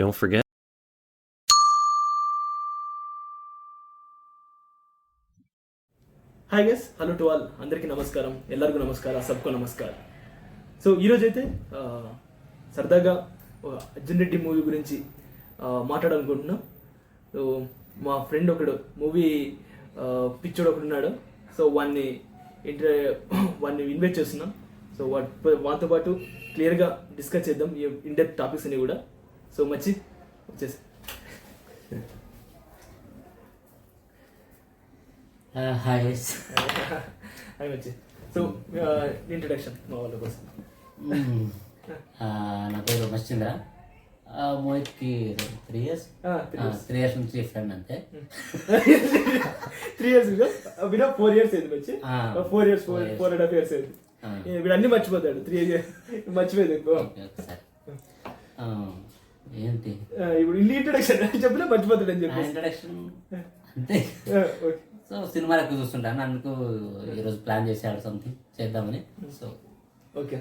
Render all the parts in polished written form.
Don't forget. Hi guys, hello to all, అందరికీ నమస్కారం, ಎಲ್ಲರಿಗೂ నమస్కార, సబ్కో నమస్కార. సో ఈరోజైతే సరదాగా అర్జున్ రెడ్డి మూవీ గురించి మాట్లాడాలనుకుంటున్నాం. సో మా ఫ్రెండ్ ఒకడు మూవీ పిచ్చోడు ఒకడు ఉన్నాడు. సో వాడిని ఇన్వైట్ చేస్తున్నాం. సో వాటితో పాటు క్లియర్గా డిస్కస్ చేద్దాం ఈ ఇన్డెప్త్ టాపిక్స్ అని కూడా. సో మచ్చి వచ్చేసి హాయ్ హాయ్ మచ్చి. సో ఇంట్రడక్షన్ మా వాళ్ళ కోసం. నా పేరు మశ్చంద్ర. మోహిత్కి 3 years 3 years నుంచి ఫ్రెండ్ అంతే. 3 years వినా 4 years అయింది వచ్చి. 4.5 years అయింది. వీడు అన్ని మర్చిపోతాడు. 3 years మర్చిపోయింది. ఏంటి ఇప్పుడు ఇన్ని ఇంట్రడక్షన్ చెప్పినా మర్చిపోతాడు అని చెప్పి ఇంట్రడక్షన్ అంతే. సో సినిమాలు ఎక్కువ చూస్తుంటాను, అందుకు ఈరోజు ప్లాన్ చేసాడు సంథింగ్ చేద్దామని. సో ఓకే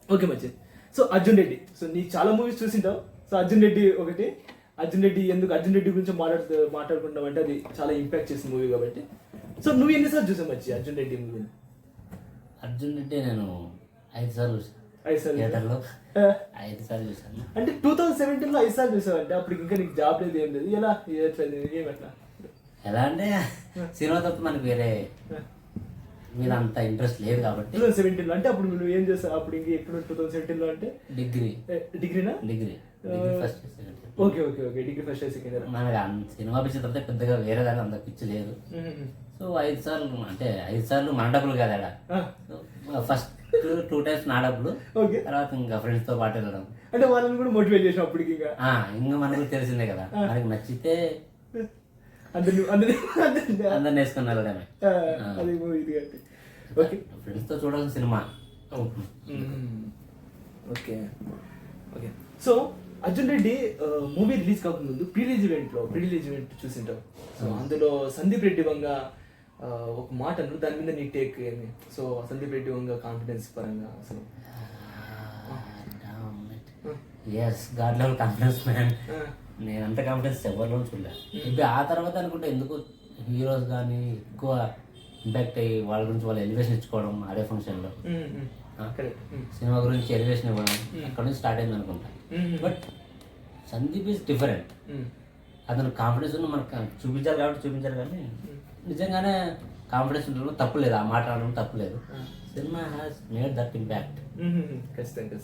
ఓకే మంచి. సో అర్జున్ రెడ్డి, సో నీకు చాలా మూవీస్ చూసింటావు. సో అర్జున్ రెడ్డి ఒకటి. అర్జున్ రెడ్డి ఎందుకు అర్జున్ రెడ్డి గురించి మాట్లాడుకుంటాం అంటే అది చాలా ఇంపాక్ట్ చేసిన మూవీ కాబట్టి. సో నువ్వు ఎన్నిసార్లు చూసావు మంచి అర్జున్ రెడ్డి మూవీని? అర్జున్ రెడ్డి నేను 5 సార్లు చూసాను. 5 సార్లు థియేటర్లో 5 సార్లు చూసాను. అంటే 2017లో 5 సార్లు చూసావు అంటే అప్పుడు ఇంకా నీకు జాబ్ లేదు, ఏం లేదు. ఎలా ఏమట్లా ఎలా అంటే సినిమా తప్ప మనకు వేరే మీద అంత ఇంట్రెస్ట్ లేదు కాబట్టి. 2017లో అంటే అప్పుడు నువ్వు ఏం చేస్తావు? అప్పుడు ఇంక ఎప్పుడు 2017లో అంటే డిగ్రీనా? Degree first. Okay okay okay degree first year second year. మనకి సినిమా పిచ్చి తప్పితే పెద్దగా వేరే దాని అంత పిచ్చి లేదు. సో 5 సార్లు అంటే 5 సార్లు మన డబ్బులు కదా. ఫస్ట్ 2 times నా డబ్బులు, తర్వాత ఇంకా ఫ్రెండ్స్ తో పాటు వెళ్ళడం. అంటే వాళ్ళని కూడా మోటివేట్ చేసిన అప్పటికి ఇంకా మనకు తెలిసిందే కదా, మనకి నచ్చితే అందరిని వేసుకుని వెళ్ళడమే. ఫ్రెండ్స్ తో చూడాల్సిన cinema. Okay okay. So Arjun Reddy movie release కాకముందు ప్రీ రిలీజ్ ఈవెంట్ చూసింటావు. సో అందులో సందీప్ రెడ్డి వంగ ఒక మాట అన్నారు, దాని మీద నీ టేక్ ఏమి? సో సందీప్ రెడ్డి వంగ కాన్ఫిడెన్స్ పరంగా అసలు గాడ్ లెవెల్ కాన్ఫిడెన్స్ మ్యాన్. నేను అంత కాన్ఫిడెన్స్ ఎవరిలో చూడలేదు. ఇప్పుడు ఆ తర్వాత అనుకుంటే ఎందుకు హీరోస్ కానీ ఎక్కువ ఇంపాక్ట్ అయ్యి వాళ్ళ గురించి వాళ్ళు ఎలివేషన్ ఇచ్చుకోవడం అదే ఫంక్షన్లో, సినిమా గురించి ఎలివేషన్ ఇవ్వడం అక్కడ నుంచి స్టార్ట్ అయింది అనుకుంటా. But Sandeep is different. అతను కాన్ఫిడెన్స్ ఉన్న మనకు చూపించారు కాబట్టి చూపించారు, కానీ నిజంగానే కాన్ఫిడెన్స్ ఉండడం తప్పులేదు, ఆ మాట అనడం తప్పులేదు. Cinema has made that impact. ఖచ్చితంగా.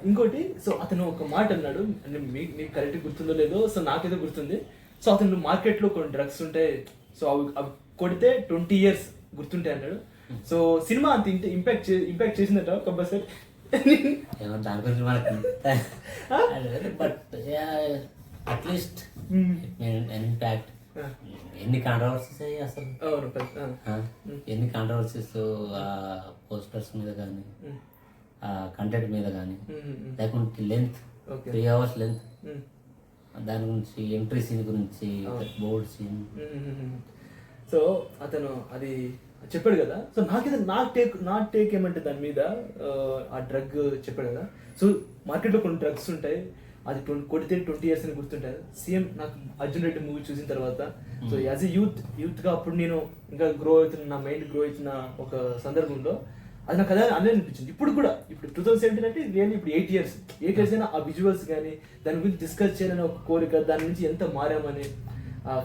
ఇంకోటి, సో అతను ఒక మాట అన్నాడు, అంటే మీకు కరెక్ట్ గుర్తుందో లేదో, సో నాకేదో గుర్తుంది. సో అతను మార్కెట్లో కొన్ని డ్రగ్స్ ఉంటాయి, సో అవి కొడితే 20 years గుర్తుంటాయి అన్నాడు. సో సినిమా అంత ఇంపాక్ట్ చేసిందట కంపల్సరీ. దాని గురించి మనకి బట్ అట్లీస్ట్ ఇంపాక్ట్. ఎన్ని కాంట్రవర్సీస్ అయ్యి అసలు, ఎన్ని కాంట్రవర్సీస్ పోస్టర్స్ మీద కానీ, కంటెంట్ మీద కానీ, లేకుంటే లెంత్ 3 hours లెంత్, దాని గురించి ఎంట్రీ సీన్ గురించి, బోర్డ్ సీన్. సో అతను అది చెప్పాడు కదా. సో నా టేక్ ఏమంటే దాని మీద ఆ డ్రగ్ చెప్పాడు కదా. సో మార్కెట్లో కొన్ని డ్రగ్స్ ఉంటాయి, అది కొడితే 20 years అని గుర్తుంటాయి. సేమ్ నాకు అర్జున్ రెడ్డి మూవీ చూసిన తర్వాత, సో యాజ్ ఎ యూత్గా అప్పుడు నేను ఇంకా నా మైండ్ గ్రో అవుతున్న ఒక సందర్భంలో అది నాకు అదే అనిపించింది. ఇప్పుడు కూడా, ఇప్పుడు 2017 అంటే రియల్లీ ఇప్పుడు 8 years అయినా ఆ విజువల్స్ కానీ దాని గురించి డిస్కస్ చేయాలని ఒక కోరిక, దాని నుంచి ఎంత మారామని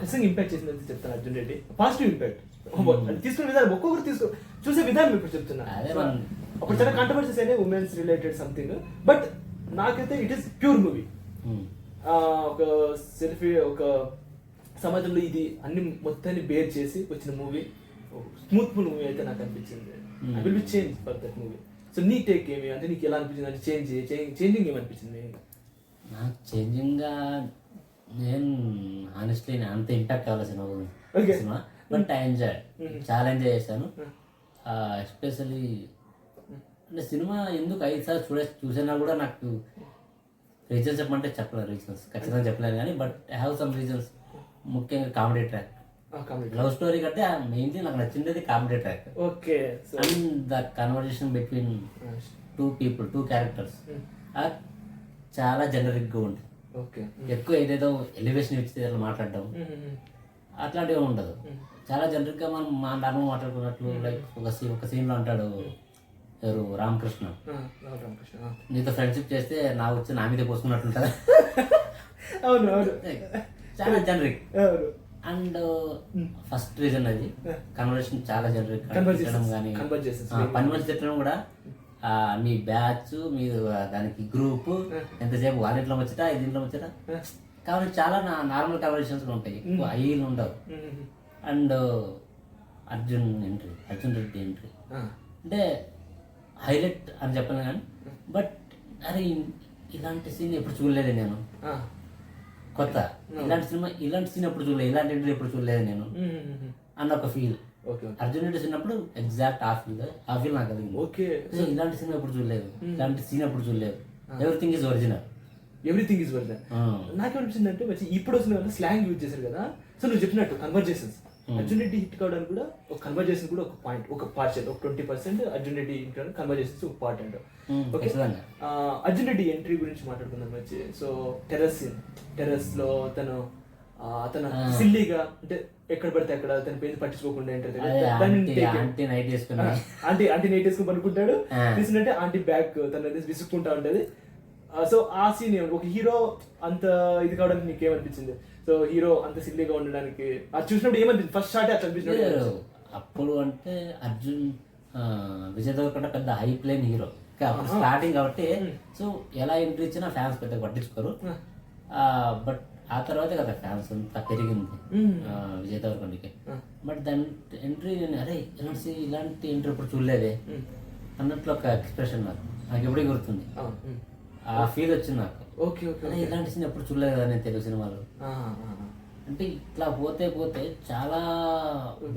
ఖచ్చితంగా ఇంపాక్ట్ చేసిందని చెప్తాను. అర్జున్ రెడ్డి పాజిటివ్ ఇంపాక్ట్ తీసుకునే విధానం, ఒక్కొక్కరు చూసే విధానం ఇప్పుడు చెప్తున్నా. అప్పుడు చాలా కాంట్రవర్సీస్ అయినా ఉమెన్స్ రిలేటెడ్ సంథింగ్, బట్ నాకైతే ఇట్ ఈస్ ప్యూర్ మూవీ. ఒక సెల్ఫీ, ఒక సమాజంలో ఇది అన్ని మొత్తాన్ని బేర్ చేసి వచ్చిన మూవీ, స్మూత్ఫుల్ మూవీ అయితే నాకు అనిపించింది. I will be change for that movie. So నీ టేక్ ఏమి, అంటే నీకు ఎలా అనిపించింది? అంటే చేంజింగ్ ఏమనిపించింది నాకు? చేంజింగ్గా నేను హానెస్ట్లీ అంత ఇంపాక్ట్ అవ్వాలి సినిమా, బట్ ఐ ఎంజాయ్, చాలా ఎంజాయ్ చేశాను. ఎస్పెషల్లీ అంటే సినిమా ఎందుకు 5 సార్లు చూసినా కూడా నాకు రీజన్స్ చెప్పమంటే చెప్పలేదు. రీజన్స్ ఖచ్చితంగా చెప్పలేను కానీ, but I have some reasons. ముఖ్యంగా కామెడీ ట్రాక్, లవ్ స్టోరీ కంటే మెయిన్లీ నాకు నచ్చింది comedy track. Okay. And the conversation between 2 people, 2 characters. చాలా జనరిక్ గా ఉంటుంది. ఓకే. ఎక్కువ ఏదేదో ఎలివేషన్ ఇచ్చి మాట్లాడడం అట్లాంటివి ఉండదు. చాలా జనరిక్ గా మనం మా నార్మల్ మాట్లాడుకున్నట్లు. లైక్ ఒక సీన్ లో అంటాడు ఎవరు రామకృష్ణ, నీతో ఫ్రెండ్షిప్ చేస్తే నా వచ్చి నా మీద పోసుకున్నట్లుంటది. అవును అవును, చాలా జనరిక్. అండ్ ఫస్ట్ రీజన్ అది కన్వర్సేషన్ చాలా జనరిక్. తిట్టడం కానీ పని మనిషి తిట్టడం కూడా మీ బ్యాచ్ మీరు దానికి గ్రూప్ ఎంతసేపు వాళ్ళింట్లో వచ్చేట ఇంట్లో వచ్చేట కాబట్టి చాలా నార్మల్ కన్వర్సేషన్స్ ఉంటాయి, ఎక్కువ ఐలు ఉండవు. అండ్ అర్జున్ రెడ్డి ఎంట్రీ అంటే హైలైట్ అని చెప్పను కానీ, బట్ అరే ఇలాంటి సీన్ ఎప్పుడు చూడలేదు నేను, కొత్త ఇలాంటి సీన్ ఎప్పుడు చూడలేదు, ఇలాంటి ఎంట్రీ ఎప్పుడు చూడలేదు నేను అన్న ఒక ఫీల్. అర్జున్ రెడ్డి చిన్నప్పుడు ఎగ్జాక్ట్ ఆ ఫీల్ నాకు కలిగింది. ఓకే, ఇలాంటి సినిమా ఎప్పుడు చూడలేదు, ఇలాంటి సీన్ ఎప్పుడు చూడలేదు. Everything is original. నాకేమనిపించింది అంటే వచ్చి ఇప్పుడు వచ్చిన స్లాంగ్ యూజ్ చేశారు కదా. సో నువ్వు చెప్పినట్టు కన్వర్జేషన్స్ అర్జున్ రెడ్డి హిట్ కావడానికి కూడా ఒక కన్వర్జేషన్ కూడా ఒక పాయింట్, ఒక పార్షల్, ఒక 20% అర్జున్ రెడ్డి హిట్ కావడానికి కన్వర్జేషన్స్ ఒక పార్ట్ అంట. ఓకే, అర్జున్ రెడ్డి ఎంట్రీ గురించి మాట్లాడుకుందాం వచ్చి. సో టెర్రస్ లో తను సిల్లీగా అంటే ఎక్కడ పడితే అక్కడ తన పేరు పట్టించుకోకుండా ఆంటీ నైట్ వేసుకుని పడుకుంటాడు. తీసుకుంటే ఆంటీ బ్యాగ్ తన విసుక్కుంటా ఉంటది. సో ఆ సీన్ ఒక హీరో అంత ఇది కావడానికి నీకు ఏమనిపించింది? సో హీరో అంత సిల్లీగా ఉండడానికి అది చూసినప్పుడు ఏమనిపించింది? ఫస్ట్ షాట్ అట్లా అనిపించినప్పుడు అప్పుడు అంటే అర్జున్ విజయ్ దేవరకొండ పెద్ద హై ప్లేన్ హీరో స్టార్టింగ్ కాబట్టి, సో ఎలా ఎంట్రీ ఇచ్చినా ఫ్యాన్స్ పెద్దగా పట్టించుకోరు. బట్ ఆ తర్వాతే కదా ఫ్యాన్స్ అంతా పెరిగింది విజయ్ దేవరకొండకి. బట్ దాని ఎంట్రీ అరే ఇలాంటి ఎంట్రీ ఇప్పుడు చూడలేదే అన్నట్లు ఒక ఎక్స్ప్రెషన్ నాకు ఎప్పుడే గుర్తుంది. ఆ ఫీల్ వచ్చింది నాకు. ఇలాంటి సీన్ ఎప్పుడు చూడలేదు కదా నేను తెలుగు సినిమాలో. అంటే ఇట్లా పోతే చాలా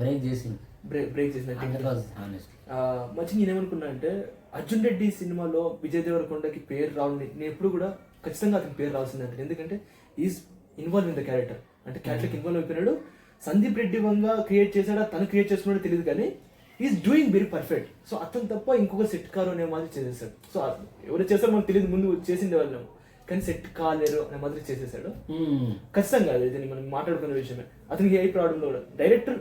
బ్రేక్ చేసింది. మంచి నేనేమనుకున్నా అంటే అర్జున్ రెడ్డి సినిమాలో విజయ్ దేవరకొండకి పేరు రావాలి, నేను ఎప్పుడు కూడా ఖచ్చితంగా అతనికి పేరు రావాల్సింది అంటే, ఎందుకంటే is involve in the character, అంటే క్యారెక్టర్కి ఇన్వాల్వ్ అయిపోయినాడు. సందీప్ రెడ్డి వంగా క్రియేట్ చేశాడా తను క్రియేట్ చేసుకున్నాడో తెలియదు కానీ is doing very perfect. So అతను తప్ప ఇంకొక సెట్ కారు అనే మాదిరి చేసేసాడు. సో ఎవరు చేస్తారో మనకు తెలియదు, ముందు చేసిండే వాళ్ళం కానీ సెట్ కాలేరు అనే మాదిరి చేసేసాడు. ఖచ్చితంగా ఇది మనం మాట్లాడుకునే విషయమే. అతనికి ఏ ప్రాబ్లం కూడా డైరెక్టర్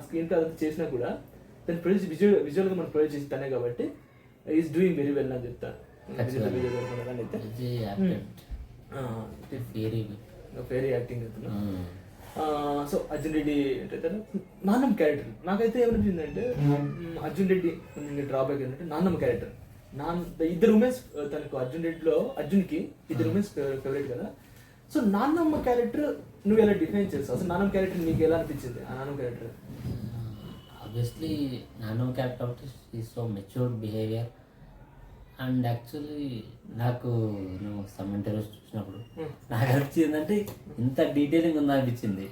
స్క్రీన్ ప్లే అదంతా చేసినా కూడా దాన్ని ప్రొడ్యూస్ విజువల్గా మనం ప్రొడ్యూస్ చేసి తనే కాబట్టి ఈజ్ డూయింగ్ వెరీ వెల్ అని చెప్తాను. వెరీ యాక్టింగ్ అవుతున్నా. సో అర్జున్ రెడ్డి అంటే నాన్నమ్మ క్యారెక్టర్ నాకైతే ఏమనిపించింది అంటే, అర్జున్ రెడ్డి డ్రాబ్యాక్ ఏంటంటే నాన్నమ్మ క్యారెక్టర్. ఇద్దరు ఉమెన్స్ తనకు అర్జున్ రెడ్డిలో అర్జున్కి ఇద్దరు ఉమెన్స్ ఫేవరెట్ కదా. సో నాన్నమ్మ క్యారెక్టర్ నువ్వు ఎలా డిఫైన్ చేస్తావు? అసలు నాన్నమ్మ క్యారెక్టర్ నీకు ఎలా అనిపించింది? ఆ నాన్నమ్మ క్యారెక్టర్ ఆబ్వియస్లీ నాన్నమ్మ character is so matured behaviour. And actually నాకు నేను సమ్ ఇంటర్వ్యూస్ చూసినప్పుడు నాకు అనిపించింది ఏంటంటే ఇంత డీటెయిలింగ్ ఉందా అనిపించింది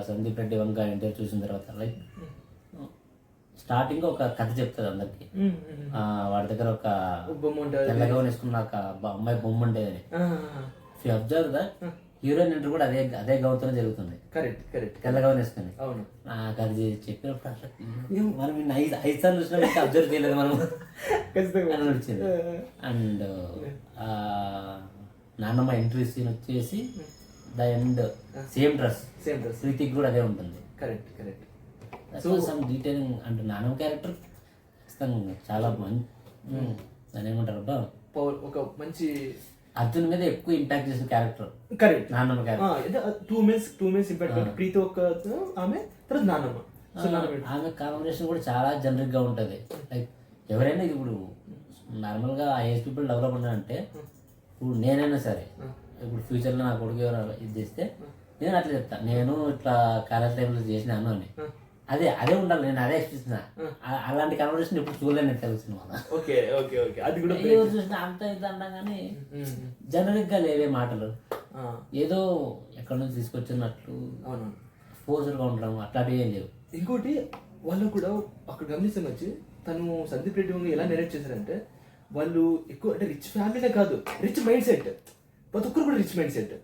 సందీప్ రెడ్డి వంక ఇంటర్వ్యూ చూసిన తర్వాత. లైక్ స్టార్టింగ్ ఒక కథ చెప్తుంది అందరికి, వాడి దగ్గర ఒక తెల్లగా వేసుకున్న ఒక అమ్మాయి బొమ్మ ఉండేదని. అబ్జర్వ్ దట్ హీరోయిన్ ఎంట్రీ కూడా అదే గౌతనే జరుగుతుంది, తెల్లగా వేసుకొని. నాకు అది చెప్పినప్పుడు అసలు మనం 5 సార్లు చూసినప్పుడు అబ్జర్వ్ చేయలేదు మనం అనిపించింది. అండ్ నాన్నమ్మ ఎంట్రీ సీన్ వచ్చేసి ద ఎండ్ సేమ్ డ్రెస్ ప్రీతికి కూడా అదే ఉంటుంది. సమ్ డీటెయిలింగ్ అంటే నాన్నమ్మ క్యారెక్టర్ చాలా మంచి దాని ఏమంటారు అబ్బా ఒక మంచి అర్జున్ మీద ఎక్కువ ఇంపాక్ట్ చేసిన క్యారెక్టర్. కరెక్ట్, నాన్నమ్మ క్యారెక్టర్. టూ మెన్స్ ఇంపాక్ట్ ప్రీతి ఒక ఆమె తర్వాత నాన్నమ్మ. ఆమె కాంబినేషన్ కూడా చాలా జనరిక్ గా ఉంటది. లైక్ ఎవరైనా ఇప్పుడు నార్మల్ గా ఏజ్ పీపుల్ డెవలప్ ఉన్నారంటే, ఇప్పుడు నేనైనా సరే ఇప్పుడు ఫ్యూచర్ లో నా కొడుకు ఎవరైనా ఇది చేస్తే నేను అట్లా చెప్తాను, నేను ఇట్లా కాలేజ్ టైంలో చేసినాను అని. అదే ఉండాలి, నేను అదే ఎక్స్ప్రెస్. అలాంటి కన్వర్సేషన్ ఇప్పుడు చూడలేదు నేను తెలుగు సినిమా. చూసిన అంత ఇది అన్నా కానీ జనరిక్ గా లేవే మాటలు, ఏదో ఎక్కడ నుంచి తీసుకొచ్చినట్లు ఫోర్స్డ్ గా ఉండడం అట్లాంటివి ఏం లేవు. ఇంకోటి వాళ్ళు కూడా అక్కడ గమనిస్తాం వచ్చి తను సందీప్ రెడ్డి వంగ ఎలా నెరేట్ చేశారంటే, వాళ్ళు ఎక్కువ అంటే రిచ్ ఫ్యామిలీనే కాదు, రిచ్ మైండ్ సెట్. ప్రతి ఒక్కరు కూడా రిచ్ మైండ్ సెట్.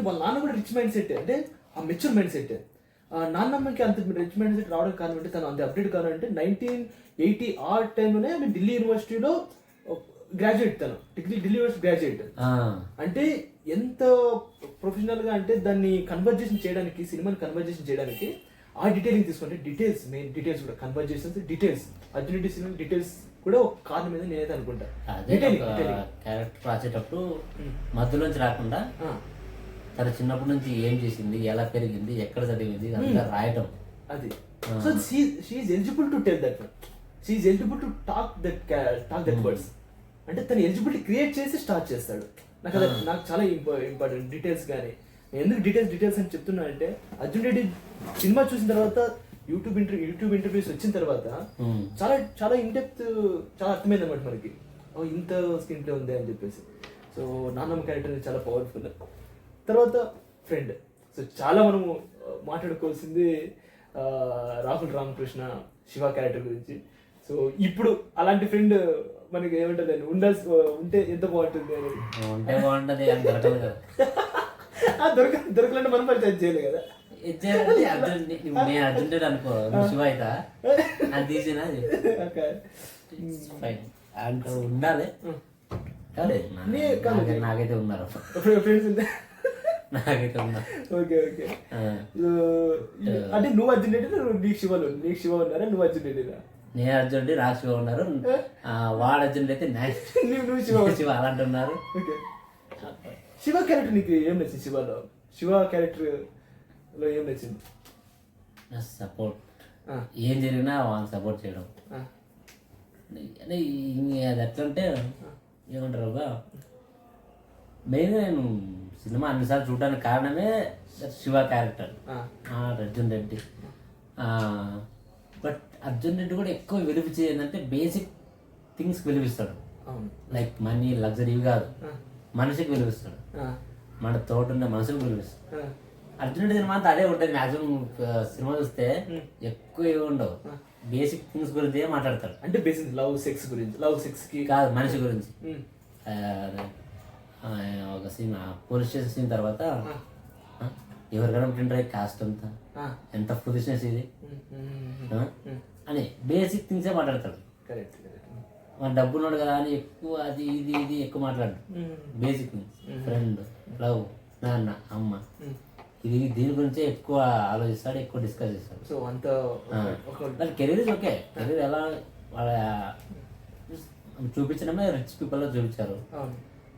వాళ్ళ నాన్న కూడా రిచ్ మైండ్ సెట్, అంటే ఆ మెచ్యూర్ మైండ్ సెట్. నాన్నమ్మకి అంత రిచ్ మైండ్ సెట్ రావడం కారణం అంటే, తను అంత అప్డేట్ కావాలంటే 1980 ఆ టైంలోనే ఆమె ఢిల్లీ యూనివర్సిటీలో గ్రాడ్యుయేట్, తను ఢిల్లీ యూనివర్సిటీ గ్రాడ్యుయేట్. ఆ, అంటే ఎంత ప్రొఫెషనల్ గా అంటే దాన్ని కన్వర్జేషన్ చేయడానికి, సినిమాని కన్వర్జేషన్ చేయడానికి ఆ డీటెయిలింగ్ తీసుకుంటే డీటెయిల్స్, మెయిన్ డీటెయిల్స్ కూడా కన్వర్జేషన్స్ డీటెయిల్స్, అర్జునిటీ సినిమా డీటెయిల్స్ కూడా ఒక కారణం మీద నేనైతే అనుకుంటా. అదే క్యారెక్టర్ రాసేటప్పుడు మధ్యలోంచి రాకుండా తన చిన్నప్పటి నుంచి ఏం చేసింది, ఎలా పెరిగింది, ఎక్కడ చదివింది అంతా రాయటం. అది so she eligible to tell that, she eligible to talk that words. అంటే తను ఎలిజిబిలిటీ క్రియేట్ చేసి స్టార్ట్ చేస్తాడు. నాకు అది నాకు చాలా ఇంపార్టెంట్ డీటెయిల్స్. కానీ నేను ఎందుకు డీటెయిల్స్ అని చెప్తున్నా అంటే, అర్జున్ రెడ్డి సినిమా చూసిన తర్వాత యూట్యూబ్ ఇంటర్వ్యూస్ వచ్చిన తర్వాత చాలా చాలా ఇన్డెప్త్, చాలా అర్థమైంది అనమాట మనకి, ఇంత స్క్రీన్ ప్లే ఉంది అని చెప్పేసి. సో నాన్నమ్మ క్యారెక్టర్ చాలా పవర్ఫుల్. తర్వాత ఫ్రెండ్, సో చాలా మనము మాట్లాడుకోవాల్సింది రాహుల్ రామకృష్ణ శివ క్యారెక్టర్ గురించి. సో ఇప్పుడు అలాంటి ఫ్రెండ్ మనకి ఏమంటుంది అని ఉంటే ఎంత బాగుంటుంది అని. ఉంటే బాగుంటుంది అని దొరకదు కదా. దొరకలంటే మనం పరిచయం చేయలేదు కదా. నేను అర్జున్ అనుకో, శివ అయితే అది తీసినా అంటే ఉండాలి. నాకైతే ఉన్నారు ఫ్రెండ్స్ నాకైతే ఉన్నారు. Okay okay. అంటే నువ్వు అర్జున్ రెడ్డి, నీకు శివ ఉన్నారా, నువ్వు అర్జున్ రెడ్డిరా? నేను అర్జున్ రెడ్డి, నాకు శివ ఉన్నారు. వాడు అర్జున్ రెడ్డి అయితే నువ్వు శివ అలాంటి ఉన్నారు. ఓకే. శివ క్యారెక్టర్ నీకు ఏం నచ్చింది? శివ క్యారెక్టర్ లో ఏం నచ్చింది? సపోర్ట్, ఏం జరిగినా వాళ్ళని సపోర్ట్ చేయడం. అంటే అది ఎట్లా అంటే ఏమంటారు, మెయిన్గా నేను సినిమా అన్నిసార్లు చూడడానికి కారణమే శివ క్యారెక్టర్, అర్జున్ రెడ్డి. బట్ అర్జున్ రెడ్డి కూడా ఎక్కువ వెలిపించేది ఏంటంటే బేసిక్ థింగ్స్ వెలిపిస్తాడు. లైక్ మనీ, లగ్జరీ కాదు, మనిషికి వెలిపిస్తాడు. మన తోట ఉన్న మనసుకు వెలిపిస్తాడు. అర్జున్ రెడ్డి సినిమా అంతా అదే ఉంటుంది. మ్యాక్సిమం సినిమా చూస్తే ఎక్కువ ఏమి ఉండవు, బేసిక్ థింగ్స్ గురించి మాట్లాడతాడు. అంటే బేసిక్ లవ్ సెక్స్ కి కాదు, మనిషి గురించి. ఒక సీన్, పోలీస్ స్టేషన్ సీన్ తర్వాత ఎవరికైనా ప్రింటర్ కాస్ట్ అంతా, ఎంత పొజిషన్స్ ఇది అని బేసిక్ థింగ్సే మాట్లాడతాడు. మన డబ్బు ఉన్నాడు కదా అని ఎక్కువ అది ఇది ఎక్కువ మాట్లాడు. బేసిక్ థింగ్స్, ఫ్రెండ్, లవ్, నాన్న, అమ్మ, ఇది దీని గురించే ఎక్కువ ఆలోచిస్తాడు, ఎక్కువ డిస్కస్ చేస్తాడు. సో అంత వాళ్ళ కెరీర్ ఓకే, కెరీర్ ఎలా వాళ్ళ చూపించడమే రిచ్ పీపుల్లో చూపించారు.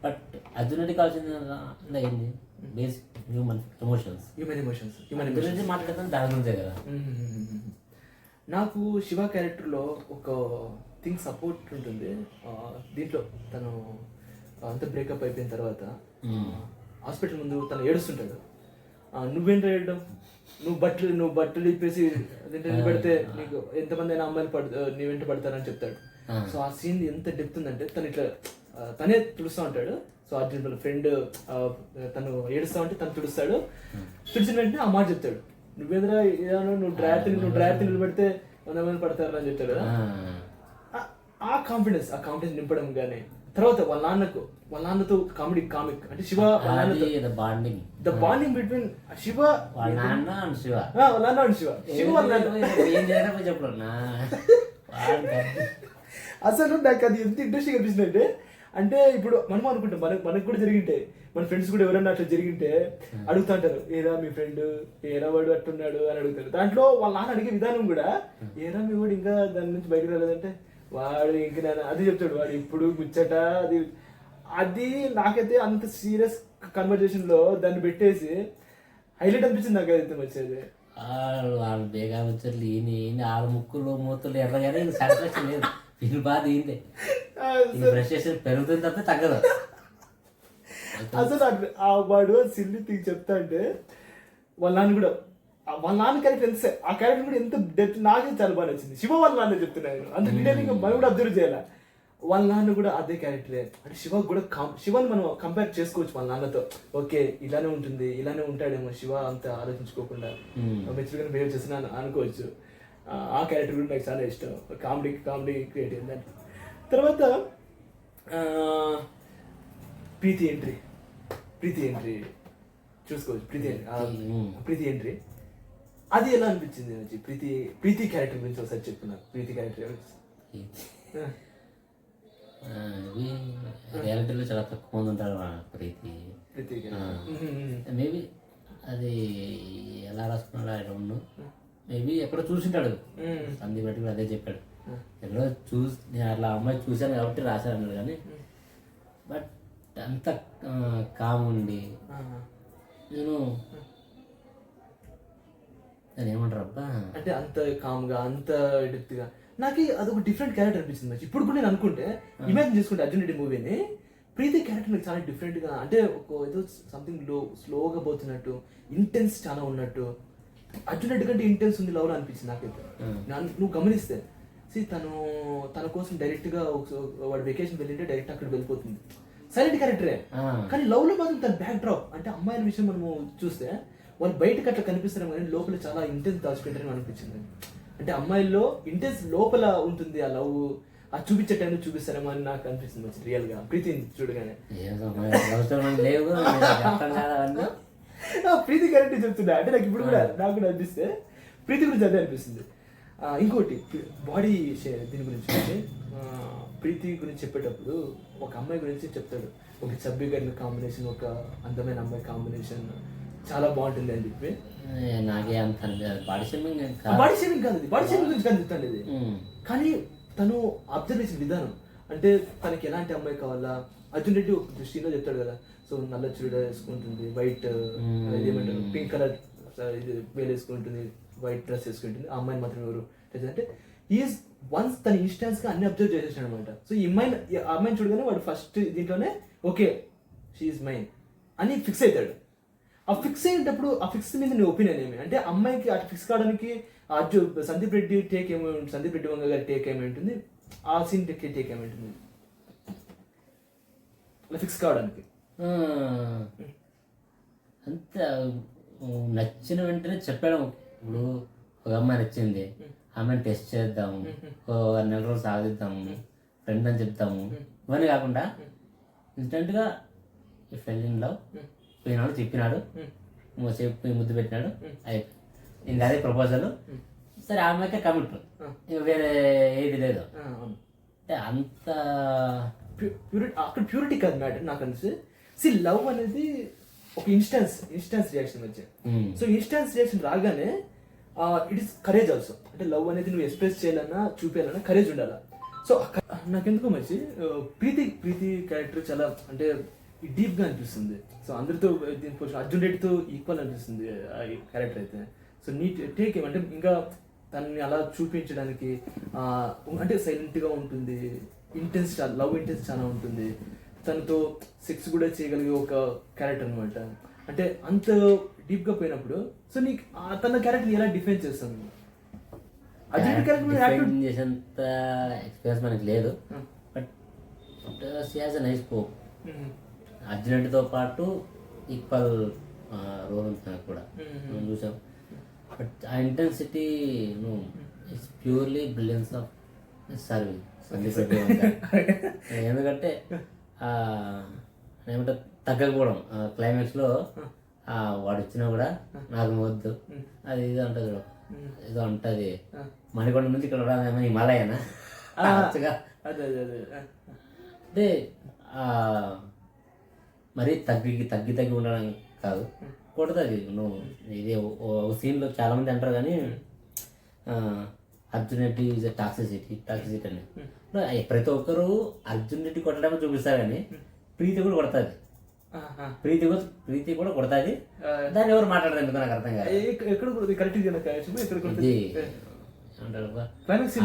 బట్ అర్జున్ రెడ్డి కావాల్సింది ఏంటి? బేసిక్ హ్యూమన్ ఎమోషన్స్ గురించి మాట్లాడతాను, దాని గురించే కదా. నాకు శివ క్యారెక్టర్లో ఒక థింగ్ సపోర్ట్ ఉంటుంది. దీంట్లో తను అంత బ్రేకప్ అయిపోయిన తర్వాత హాస్పిటల్ ముందు తను ఏడుస్తుంటాడు. నువ్వేం ఏడడం, నువ్వు బట్టలు ఇప్పేసి పెడితే నీకు ఎంతమంది అయినా అమ్మాయిలు నీ వెంట పడతారని చెప్తాడు. సో ఆ సీన్ ఎంత డెప్త్ ఉందంటే, తను ఇట్లా తనే తుడుస్తూ ఉంటాడు. సో అర్జున్ ఫ్రెండ్ తను ఏడుస్తా ఉంటే తను తుడుస్తాడు. తుడిచిన వెంటనే ఆ మాట చెప్తాడు, నువ్వేంద్రా నువ్వు డ్రైవర్ నిలబెడితే 100 మంది పడతారు అని చెప్తాడు కదా. ఆ కాన్ఫిడెన్స్ నింపడం. కానీ తర్వాత వాళ్ళ నాన్నతో కామిక్ అంటే Shiva the bonding between Shiva వాళ్ళ నాన్న అండ్ శివ అసలు నాకు అది ఎంత ఇంట్రెస్టింగ్ అనిపిస్తుంది అంటే ఇప్పుడు మనం అనుకుంటాం, మనకు కూడా జరిగింటే, మన ఫ్రెండ్స్ కూడా ఎవరైనా అట్లా జరిగింటే అడుగుతా అంటారు, ఏరా మీ ఫ్రెండ్, ఏరా వాడు అట్టున్నాడు అని అడుగుతారు. దాంట్లో వాళ్ళ నాన్న అడిగే విధానం కూడా, ఏరా మీ వాడు ఇంకా దాని నుంచి బయటకు రాలేదంటే వాడు ఇంక అది చెప్తాడు, వాడు ఇప్పుడు ముచ్చట అది నాకైతే అంత సీరియస్ కన్వర్జేషన్ లో దాన్ని పెట్టేసి హైలైట్ అనిపించింది నాకు. అయితే వచ్చేది వాళ్ళు బేగా వచ్చారు, వాళ్ళ ముక్కులు మూతులు ఎర్రగానే సాటిస్ఫాక్షన్ లేదు. వీళ్ళు బాధ ఏంటి, ఫ్రస్ట్రేషన్ పెరుగుతుంది తప్ప తగ్గదు. అసలు ఆ వాడు సిల్లీ థింగ్ చెప్తా అంటే వాళ్ళ నాన్న క్యారెక్టర్ ఎంత, ఆ క్యారెక్టర్ కూడా ఎంత డెప్త్ నాకే చాలా బాగా నచ్చింది. శివ వాళ్ళ నాన్న చెప్తున్నాను అంత డీటెయిలింగ్ మనం కూడా అబ్జర్వ్ చేయాలి. వాళ్ళ నాన్న కూడా అదే క్యారెక్టరే. అంటే శివని మనం కంపేర్ చేసుకోవచ్చు వాళ్ళ నాన్నతో. ఓకే ఇలానే ఉంటుంది, ఇలానే ఉంటాడేమో శివ, అంత ఆలోచించుకోకుండా మెచ్యూర్గా బిహేవ్ చేస్తున్నాను అనుకోవచ్చు. ఆ క్యారెక్టర్ కూడా నాకు చాలా ఇష్టం. కామెడీ క్రియేట్ అయింది. తర్వాత ప్రీతి ఎంట్రీ చూసుకోవచ్చు. ప్రీతి ఎంట్రీ అది ఎలా అనిపించింది? ప్రీతి క్యారెక్టర్ గురించి ఒకసారి చెప్తున్నా. ప్రీతి క్యారెక్టర్ ఇవి రియాలిటీలో చాలా తక్కువ మంది ఉంటారు ప్రీతి. ప్రీతికి మేబీ అది ఎలా రాసుకున్నాడు ఐ డోంట్ నో. మేబీ ఎక్కడో చూసింటాడు సందీప్ రెడ్డి కూడా అదే చెప్పాడు. ఎక్కడో నేను అట్లా అమ్మాయి చూశాను కాబట్టి రాశాను అన్నాడు. కానీ బట్ అంత కామ్ ఉండి నేను దాన్ని ఏమంటారు అబ్బా అంటే అంత కామ్గా అంత డెప్త్గా నాకు అదొక డిఫరెంట్ క్యారెక్టర్ అనిపించింది మంచి. ఇప్పుడు కూడా నేను అనుకుంటే ఇమాజిన్ చేసుకుంటే అర్జున్ రెడ్డి మూవీని ప్రీతి క్యారెక్టర్ నాకు చాలా డిఫరెంట్గా, అంటే ఒక ఏదో సంథింగ్ స్లోగా పోతున్నట్టు, ఇంటెన్స్ చాలా ఉన్నట్టు. అర్జున్ రెడ్డి కంటే ఇంటెన్స్ ఉంది లవ్లో అనిపించింది నాకైతే. నువ్వు గమనిస్తే తన కోసం డైరెక్ట్గా వాడు వెకేషన్ వెళ్ళింటే డైరెక్ట్ అక్కడ వెళ్ళిపోతుంది. సైలెంట్ క్యారెక్టరే, కానీ లవ్ లో మాత్రం తన బ్యాక్ డ్రాప్ అంటే అమ్మాయిల విషయం మనము చూస్తే వాళ్ళు బయటకు అట్లా కనిపిస్తారు కానీ లోపల చాలా ఇంటెన్స్ దాచిపెట్టారని అనిపించింది. అంటే అమ్మాయిల్లో ఇంటెన్స్ లోపల ఉంటుంది ఆ లవ్, ఆ చూపించే టైంలో చూపిస్తారేమో అని నాకు అనిపిస్తుంది మంచి రియల్ గా ప్రీతి చూడగానే. ప్రీతి క్యారెక్టర్ చెప్తున్నా అంటే నాకు ఇప్పుడు కూడా నాకు కూడా అనిపిస్తే ప్రీతి గురించి అదే అనిపిస్తుంది. ఇంకోటి బాడీ దీని గురించి అంటే ప్రీతి గురించి చెప్పేటప్పుడు ఒక అమ్మాయి గురించి చెప్తాడు, ఒక చబ్బీ గారి కాంబినేషన్, ఒక అందమైన అమ్మాయి కాంబినేషన్ చాలా బాగుంటుంది అని చెప్పి. నాకే అంత బాడీ షేమింగ్ కాదు, బాడీ షేమింగ్ గురించి కానీ చెప్తాను ఇది. కానీ తను అబ్జర్వేషన్ విధానం అంటే తనకి ఎలాంటి అమ్మాయి కావాలా. అర్జున్ రెడ్డి ఒక దృష్టిలో చెప్తాడు కదా, సో నల్ల చుడ వేసుకుంటుంది, వైట్ ఏమంటారు పింక్ కలర్ ఇది వేసుకుంటుంది, వైట్ డ్రెస్ వేసుకుంటుంది, ఆ అమ్మాయిని మాత్రం ఎవరు అంటే ఈజ్ వన్స్ తన ఇన్స్టెన్స్ గా అన్ని అబ్జర్వ్ చేసేసాడు అనమాట. సో ఈ అమ్మాయిని చూడగానే వాడు ఫస్ట్ దీంట్లోనే ఓకే షీఈ్ మైన్ అని ఫిక్స్ అవుతాడు. ఆ ఫిక్స్ అయ్యేటప్పుడు ఆ ఫిక్స్ మీద నీ ఒపీనియన్ ఏమి అంటే అమ్మాయికి అటు ఫిక్స్ కావడానికి సందీప్ రెడ్డి టేక్ ఏమి ఉంటుంది, సందీప్ రెడ్డి వంగ గారి టేక్ ఏమి ఉంటుంది, ఆ సీన్ టేక్ ఏమి ఉంటుంది అలా ఫిక్స్ కావడానికి? అంత నచ్చిన వెంటనే చెప్పడం. ఇప్పుడు ఒక అమ్మాయి నచ్చింది, ఆమెను టెస్ట్ చేద్దాము, ఒక నెల రోజులు సాగిద్దాము, ఫ్రెండ్ అని చెప్తాము, ఇవన్నీ కాకుండా ఇన్స్టెంట్గా ఈ ఫెల్ ఇన్ లవ్ పోయినాడు, చెప్పినాడు, చెప్పి ముద్దు పెట్టినాడు, అయిపోయి ఇంకా అదే ప్రపోజల్. సరే ఆమెకే కమిట్, ఇంకా వేరే ఏది లేదు. అంటే అంత అక్కడ ప్యూరిటీ కాదు మ్యాటర్ నాకు అనిపిస్తే. లవ్ అనేది ఒక ఇన్స్టెన్స్ రియాక్షన్ వచ్చే. సో ఇన్స్టెన్స్ రియాక్షన్ రాగానే ఇట్ ఈస్ కరేజ్ ఆల్సో. అంటే లవ్ అనేది నువ్వు ఎక్స్ప్రెస్ చేయాలన్నా చూపించాలన్నా కరేజ్ ఉండాలి. సో నాకెందుకో మంచి ప్రీతి క్యారెక్టర్ చాలా అంటే డీప్ గా అనిపిస్తుంది. సో అందరితో అర్జున్ రెడ్డితో ఈక్వల్ అనిపిస్తుంది ఆ క్యారెక్టర్ అయితే. సో నీట్ టేక్ ఏమంటే ఇంకా తనని అలా చూపించడానికి అంటే సైలెంట్ గా ఉంటుంది, ఇంటెన్స్ లవ్ ఇంటెన్స్ చాలా ఉంటుంది, తనతో సెక్స్ కూడా చేయగలిగే ఒక క్యారెక్టర్ అనమాట. అంటే అంత డీప్ గా పోయినప్పుడు సో నీకు తన క్యారెక్టర్ ఎలా డిఫైన్ చేస్తాను? చేసేంత ఎక్స్పీరియన్స్ మనకి లేదు, but she has a nice scope. Arjun రెడ్డితో పాటు ఈక్వల్ రోల్ ఉంటుంది కూడా మనం చూసాం. బట్ ఆ intensity it's purely brilliance of serving Sandeep Reddy. ఎందుకంటే ఏమంటే తగ్గకపోవడం క్లైమాక్స్లో వాడు ఇచ్చినా కూడా నాకు వద్దు అది ఇది ఉంటుంది, ఏదో ఉంటుంది మణికొండ నుంచి ఇక్కడ రాదేమో హిమాలయనా అంటే మరీ తగ్గి ఉండడం కాదు, కొడుతుంది. నువ్వు ఇది ఒక సీన్లో చాలా మంది అంటారు కానీ అర్జున్ రెడ్డి ఈజ్ టాక్సిసిటీ అని ప్రతి ఒక్కరు అర్జున్ రెడ్డి కొట్టడమే చూపిస్తారు కానీ ప్రీతి కూడా కొడుతుంది, ప్రీతి కూడా కొడుతుంది. దాన్ని ఎవరు మాట్లాడదు ఎందుకు నాకు అర్థం కాదు.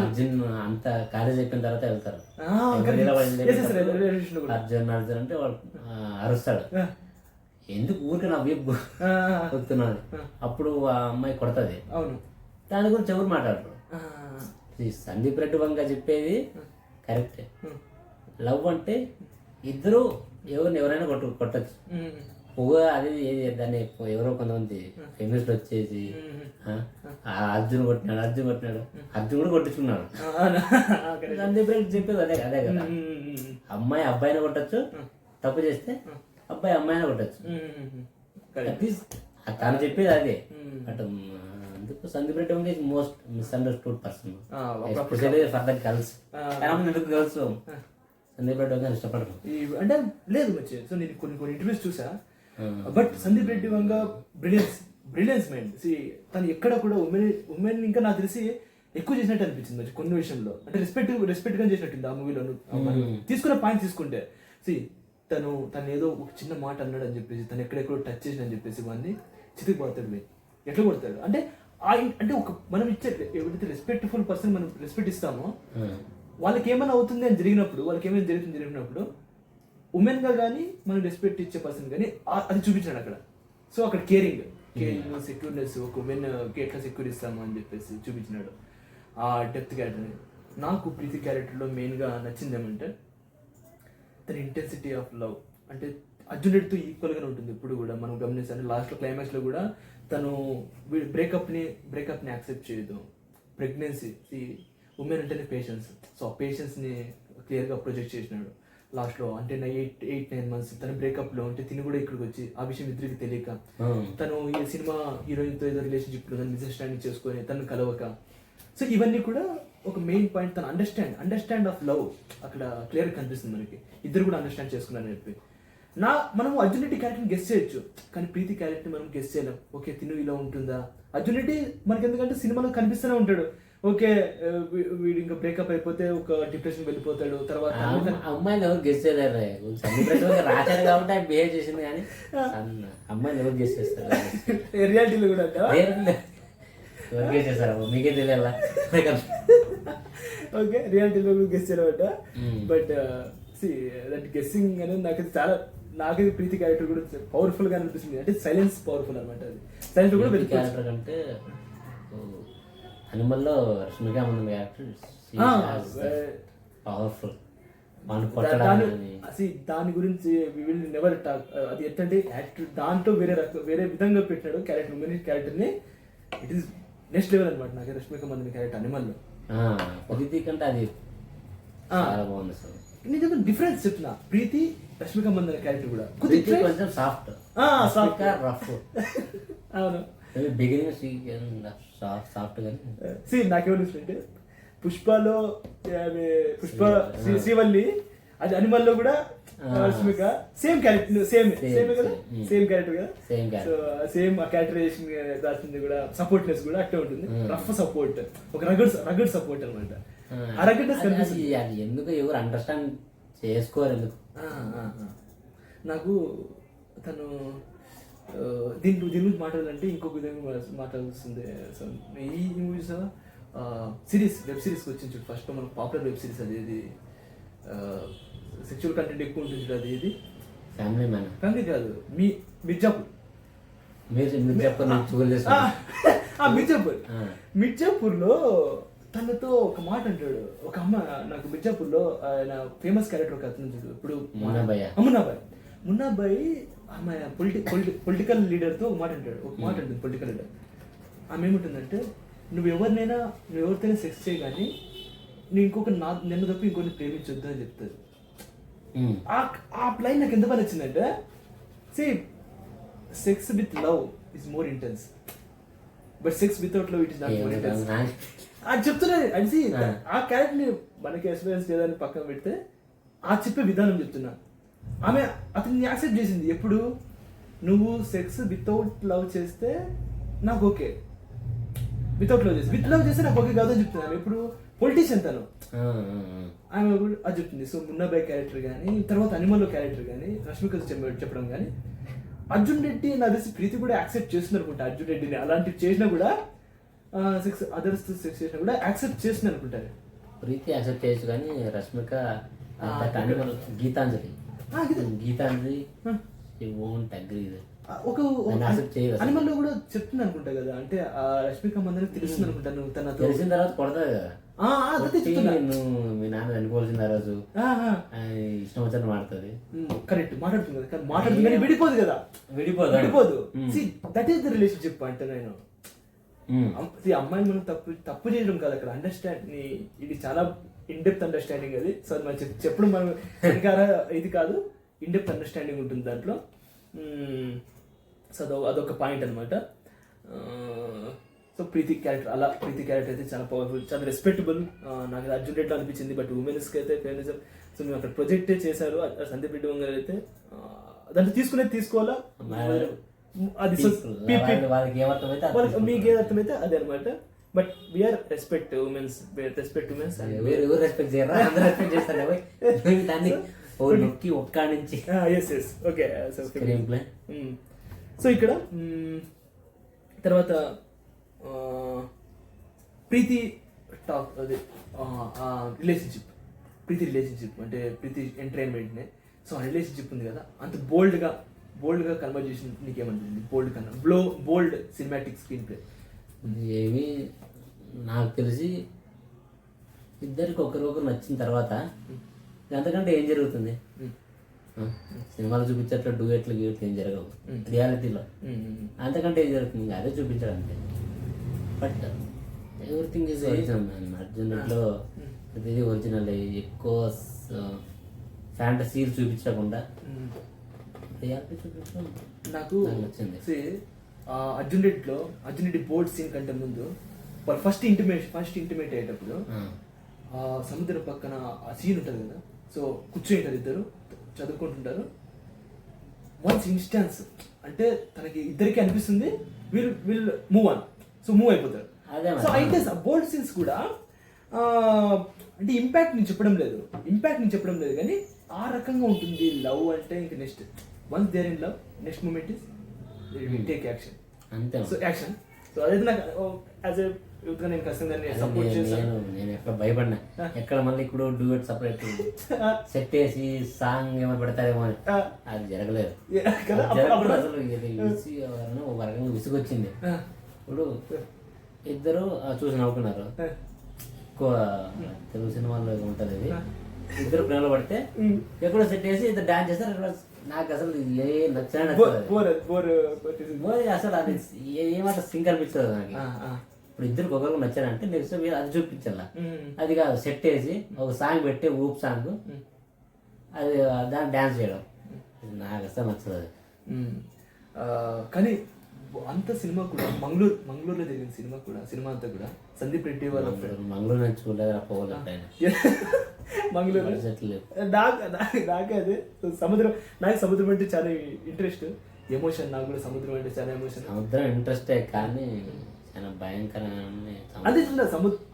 అర్జున్ అంత కాలేజ్ అయిపోయిన తర్వాత వెళ్తారు, అర్జున్ అంటే వాడు అరుస్తాడు, ఎందుకు ఊరికే నా వీపు కొడుతున్నాడు, అప్పుడు ఆ అమ్మాయి కొడుతుంది. దాని గురించి ఎవరు మాట్లాడరు. సందీప్ రెడ్డి వంగ చెప్పేది కరెక్టే. లవ్ అంటే ఇద్దరు ఎవరైనా కొట్టచ్చు. అది దాన్ని ఎవరో కొంతమంది ఫెమినిస్ట్ వచ్చేసి అర్జున్ కొట్టినాడు అర్జున్ కూడా కొట్టించుకున్నాడు. సందీప్ రెడ్డి చెప్పేది అదే కదా, అమ్మాయి అబ్బాయిని కొట్టచ్చు, తప్పు చేస్తే అబ్బాయి అమ్మాయిని కొట్టచ్చు. తను చెప్పేది అదే. బట్ అందుకు Sandeep Reddy Vanga most misunderstood person, especially for the girls. ఎందుకు గర్ల్స్ సందీప్ రెడ్డి వంగ ఇష్టపడరు. అంటే లేదు మంచి. సో నేను కొన్ని ఇంటర్వ్యూస్ చూసా, but Sandeep Reddy Vanga brilliance mind. తను ఎక్కడ కూడా ఉమెన్ ఇంకా నాకు తెలిసి ఎక్కువ చేసినట్టు అనిపించింది మంచి కొన్ని విషయంలో. అంటే రెస్పెక్ట్ గా చేసినట్టుంది ఆ మూవీలో. తీసుకున్న పాయింట్ తీసుకుంటే తను ఏదో ఒక చిన్న మాట అన్నాడు అని చెప్పేసి, తను ఎక్కడెక్కడో టచ్ చేసిన అని చెప్పేసి వాడిని చితికి పడతాడు. ఎట్లా కొడతాడు అంటే అంటే ఒక మనం ఇచ్చే ఎవరైతే రెస్పెక్ట్ఫుల్ పర్సన్ మనం రెస్పెక్ట్ ఇస్తామో వాళ్ళకి ఏమైనా అవుతుంది అని జరిగినప్పుడు, వాళ్ళకి ఏమైనా జరిగినప్పుడు ఉమెన్ గా కానీ మనం రెస్పెక్ట్ ఇచ్చే పర్సన్ కానీ అది చూపించాడు అక్కడ. సో అక్కడ కేరింగ్ సెక్యూర్నెస్, ఒక ఉమెన్ కి ఎట్లా సెక్యూర్ ఇస్తాము అని చెప్పేసి చూపించినాడు. ఆ డెప్త్ క్యారెక్టర్ నాకు ప్రీతి క్యారెక్టర్లో మెయిన్గా నచ్చింది ఏమంటే తన ఇంటెన్సిటీ ఆఫ్ లవ్. అంటే అర్జున్ రెడ్డితో ఈక్వల్గానే ఉంటుంది ఎప్పుడు కూడా మనం గమనిస్తాం. లాస్ట్లో క్లైమాక్స్లో కూడా తను బ్రేకప్ని యాక్సెప్ట్ చేయదు. ప్రెగ్నెన్సీ ఉమెన్ అంటేనే పేషెన్స్. సో ఆ పేషెన్స్ని క్లియర్గా ప్రొజెక్ట్ చేసినాడు లాస్ట్లో. అంటే 8-9 months తన బ్రేకప్లో ఉంటే తిని కూడా ఇక్కడికి వచ్చి ఆ విషయం ఇద్దరికి తెలియక తను ఈ సినిమా హీరోయిన్తో ఏదో రిలేషన్షిప్లో తను మిస్అండర్స్టాండింగ్ చేసుకొని తను కలవక. సో ఇవన్నీ కూడా ఒక మెయిన్ పాయింట్. తను అండర్స్టాండ్ ఆఫ్ లవ్ అక్కడ క్లియర్గా కనిపిస్తుంది మనకి. ఇద్దరు కూడా అండర్స్టాండ్ చేసుకున్నారని చెప్పి. మనం అర్జున్ రెడ్డి క్యారెక్టర్ని గెస్ చేయొచ్చు, కానీ ప్రీతి క్యారెక్టర్ మనం గెస్ చేయలేం. ఓకే తిను ఇలా ఉంటుందా. అర్జున్ రెడ్డి మనకి ఎందుకంటే సినిమాలో కనిపిస్తూనే ఉంటాడు. ఓకే వీడు ఇంకా బ్రేకప్ అయిపోతే ఒక డిప్రెషన్ వెళ్ళిపోతాడు. తర్వాత అమ్మాయిని ఎవరు గెస్ చేయలేరు. రాశారు కాబట్టి ఆయన బిహేవ్ చేసింది, కానీ అమ్మాయిని ఎవరు గెస్ చేస్తారు రియాలిటీలో కూడా ఎవరు గెస్ చేస్తారు మీకే తెలియాలా. ఓకే రియాలిటీలో కూడా గెస్ చేయలేట. బట్ దట్ గెస్సింగ్ అనేది నాకైతే ప్రీతి క్యారెక్టర్ కూడా పవర్ఫుల్ గా అనిపిస్తుంది. అంటే సైలెన్స్ పవర్ఫుల్ అనమాట. అది సైలెన్స్ కూడా క్యారెక్టర్ అంటే అనిమల్లో రష్మిక మందన క్యారెక్టర్ పవర్ఫుల్. దాని గురించి వి విల్ నెవర్ టాక్. అది ఎట్లంటే యాక్టర్ దాంట్లో వేరే విధంగా పెట్టినాడు క్యారెక్టర్. ఉమెన్ క్యారెక్టర్ని ఇట్ ఈస్ నెక్స్ట్ లెవెల్ అనమాట. నాకు రష్మిక మందన క్యారెక్టర్ అనిమల్లో ప్రీతి కంటే అది చాలా బాగుంది సార్. నిజంగా డిఫరెన్స్ చెప్తున్నా. ప్రీతి రష్మిక మందన క్యారెక్టర్ కూడా కొంచెం సాఫ్ట్ రఫ్. అవును బిగినింగ్ సాఫ్ట్ గానీ నాకేమనిపిస్తుంటే పుష్పలో శ్రీవల్లి, అది అనిమల్లో కూడా రష్మిక సేమ్ క్యారెక్టర్. సేమ్ కదా, సేమ్ క్యారెక్టర్ కదా. సో సేమ్ ఆ క్యారెక్టరైజేషన్ రాసింది కూడా సపోర్ట్నెస్ కూడా అట్టే ఉంటుంది. రఫ్ సపోర్ట్, ఒక రగడ్ సపోర్ట్ అనమాట. ఆ రగడ్నెస్ కనిపిస్తుంది. అది ఎందుకు ఎవరు అండర్స్టాండ్ చేసుకోరు ఎందుకు. నాకు తను దీని గురించి మాట్లాడాలంటే ఇంకొక విధంగా మాట్లాడుతుంది. సో ఈ మూవీస్ వెబ్ సిరీస్కి వచ్చింది చూడు. ఫస్ట్ మనకు పాపులర్ వెబ్ సిరీస్ అది సెక్చువల్ కంటెంట్ ఎక్కువ ఉంటుంది చూడు. అది ఫ్యామిలీ కాదు, మిర్జాపూర్లో తనతో ఒక మాట అంటాడు. ఒక అమ్మ నాకు మిర్జాపూర్లో ఆయన ఫేమస్ క్యారెక్టర్ ఒక అతను చూడు. ఇప్పుడు మున్నాబాయ్ ఆమె పొలిటికల్ లీడర్తో ఒక మాట అంటుంది. పొలిటికల్ లీడర్ ఆమె ఏముంటుందంటే, నువ్వు ఎవరితోనే సెక్స్ చేయి కానీ నువ్వు నిన్ను తప్ప ఇంకొన్ని ప్రేమించొద్దు అని చెప్తారు. ఆ లైన్ నాకు ఎంత బాగా నచ్చిందంటే, sex with love is more intense, but sex without love it is not more intense అది చెప్తున్నా. అది ఆ క్యారెక్టర్ని మనకి ఎక్స్పీరియన్స్ లేదని పక్కన పెడితే ఆ చెప్పే విధానం చెప్తున్నా. ఆమె అతన్ని యాక్సెప్ట్ చేసింది. ఎప్పుడు నువ్వు సెక్స్ వితౌట్ లవ్ చేస్తే నాకు ఓకే, వితౌట్ లవ్ చేస్తే, విత్ లవ్ చేస్తే నాకు ఓకే కాదని చెప్తున్నాను. ఇప్పుడు పొలిటీషియన్ తను, ఆమె అది చెప్తుంది. సో మున్నాబాయ్ క్యారెక్టర్ కానీ, తర్వాత అనిమల్లో క్యారెక్టర్ కానీ, రష్మిక చెప్పడం కానీ, అర్జున్ రెడ్డి నాకు తెలిసి ప్రీతి కూడా యాక్సెప్ట్ చేస్తున్నారు అనుకుంటా. అర్జున్ రెడ్డిని అలాంటివి చేసినా కూడా, సెక్స్ అదర్స్ సెక్స్ చేసినా కూడా యాక్సెప్ట్ చేస్తున్నారు అనుకుంటారు. ప్రీతి యాక్సెప్ట్ చేయొచ్చు కానీ రష్మిక గీతాంజలి ఒక అనిమల్లో కూడా చెప్తుంది అనుకుంటా కదా. అంటే రష్మిక మందన తెలుస్తుంది అనుకుంటా. నువ్వు తనతో తెలిసిన తర్వాత కొడతావు కదా, మీ నాన్న చనిపోవాల్సిన రోజు ఇష్టం వచ్చిన మాట్లాడుతుంది. కరెక్ట్ మాట్లాడుతుంది కదా, కానీ మాట్లాడుతుంది కానీ విడిపోదు కదా. విడిపోదు. దట్ ఈస్ ద రిలేషన్షిప్ అంటే నేను అమ్మాయిని మనం తప్పు చేయడం కాదు అక్కడ. అండర్స్టాండ్ ఇది చాలా ఇన్డెప్త్ అండర్స్టాండింగ్ అది. సో అది మనం చెప్పడం మనం వెనకాల ఇది కాదు, ఇన్డెప్త్ అండర్స్టాండింగ్ ఉంటుంది దాంట్లో. సో అదొక పాయింట్ అనమాట. సో ప్రీతి క్యారెక్టర్ అయితే చాలా పవర్ఫుల్, చాలా రెస్పెక్టబుల్. నాకు అర్జున్ రెడ్డి అనిపించింది. బట్ ఉమెన్స్కి అయితే ఫెమినిజం సో మేము అక్కడ ప్రొజెక్టే చేశారు. సందీప్ రెడ్డి వంగ అయితే దాంట్లో తీసుకునేది తీసుకోవాలా, అది వాళ్ళకి ఏమర్థమైతే మీకు ఏది అర్థమైతే అదే అనమాట. బట్ వీఆర్ రెస్పెక్ట్ ఉమెన్స్ ఎవరు రెస్పెక్ట్ చేయరా, అందరూ రెస్పెక్ట్ చేస్తారు దాన్ని నొక్కి ఒక్క నుంచి. Okay screen play. సో ఇక్కడ తర్వాత ప్రీతి టాక్ అదే రిలేషన్షిప్ అంటే ప్రీతి ఎంటర్టైన్మెంట్నే. సో ఆ రిలేషన్షిప్ ఉంది కదా, అంత బోల్డ్గా కన్వర్జేషన్ నీకేమంటుంది? బోల్డ్ సినిమాటిక్ స్క్రీన్ ప్లే ఏమి నాకు తెలిసి ఇద్దరికి ఒకరికొకరు నచ్చిన తర్వాత అంతకంటే ఏం జరుగుతుంది? సినిమాలు చూపించేట్లు డూయెట్లు గీట్లు ఏం జరగవు రియాలిటీలో. అంతకంటే ఏం జరుగుతుంది? ఇంకా అదే చూపించాడు అంతే. But everything is original man. అర్జున్లో ప్రతిదీ ఒరిజినల్. ఎక్కువ ఫ్యాంటసీలు చూపించకుండా రియాలిటీ చూపించడం నాకు నచ్చింది. అర్జున్ రెడ్డి బోర్డ్ సీన్ కంటే ముందు వాళ్ళు ఫస్ట్ ఇంటిమేట్ అయ్యేటప్పుడు సముద్రం పక్కన ఆ సీన్ ఉంటుంది కదా, సో కూర్చుంటారు ఇద్దరు చదువుకుంటుంటారు. వన్స్ ఇన్స్టాన్స్ అంటే తనకి ఇద్దరికి అనిపిస్తుంది వీళ్ళు మూవ్ అయిపోతారు. సో అయితే బోల్డ్ సీన్స్ కూడా అంటే ఇంపాక్ట్ నేను చెప్పడం లేదు కానీ ఆ రకంగా ఉంటుంది లవ్ అంటే. ఇంక next once they're in love, next moment is take action అంతే. So action. సో అదైతే నాకు యాజ్ ఎ యూత్ గా నేను ఖచ్చితంగా సపోర్ట్ చేశాను. నేను ఎక్కడ భయపడినా ఎక్కడ మళ్ళీ ఇప్పుడు డూయట్ సపరేట్ సెట్ వేసి సాంగ్ ఏమైనా పెడతారేమో అని. అది జరగలేదు. అసలు ఒక రకంగా విసుగొచ్చింది. ఇప్పుడు ఇద్దరు చూసి నవ్వుకున్నారు. ఎక్కువ తెలుగు సినిమాల్లో ఉంటుంది అది. ఇద్దరు ప్రేమలో పడితే ఎక్కడో సెట్ వేసి ఇద్దరు డాన్స్ చేస్తారు. నాకు అసలు ఏ నచ్చిన అసలు అది ఏమంటే సింక్ అనిపించదు నాకు. ఇప్పుడు ఇద్దరికి ఒకరికి నచ్చారంటే నెక్స్ట్ అది చూపించాల. అది కాదు, సెట్ వేసి ఒక సాంగ్ పెట్టి ఊప్ సాంగ్ అది దాన్ని డాన్స్ చేయడం నాకు అసలు నచ్చదు అది. కానీ అంత సినిమా కూడా మంగళూరులో జరిగిన సినిమా అంతా కూడా సందీప్ రెడ్డి వాళ్ళ మంగళూరు నుంచి చూడలేదు పోవాలి. మంగళూరు నాకే అదే సముద్రం అంటే చాలా ఇంట్రెస్ట్, ఎమోషన్. నాకు కూడా సముద్రం అంటే చాలా ఎమోషన్. సముద్రం ఇంట్రెస్టే కానీ చాలా భయంకరమైన. అదే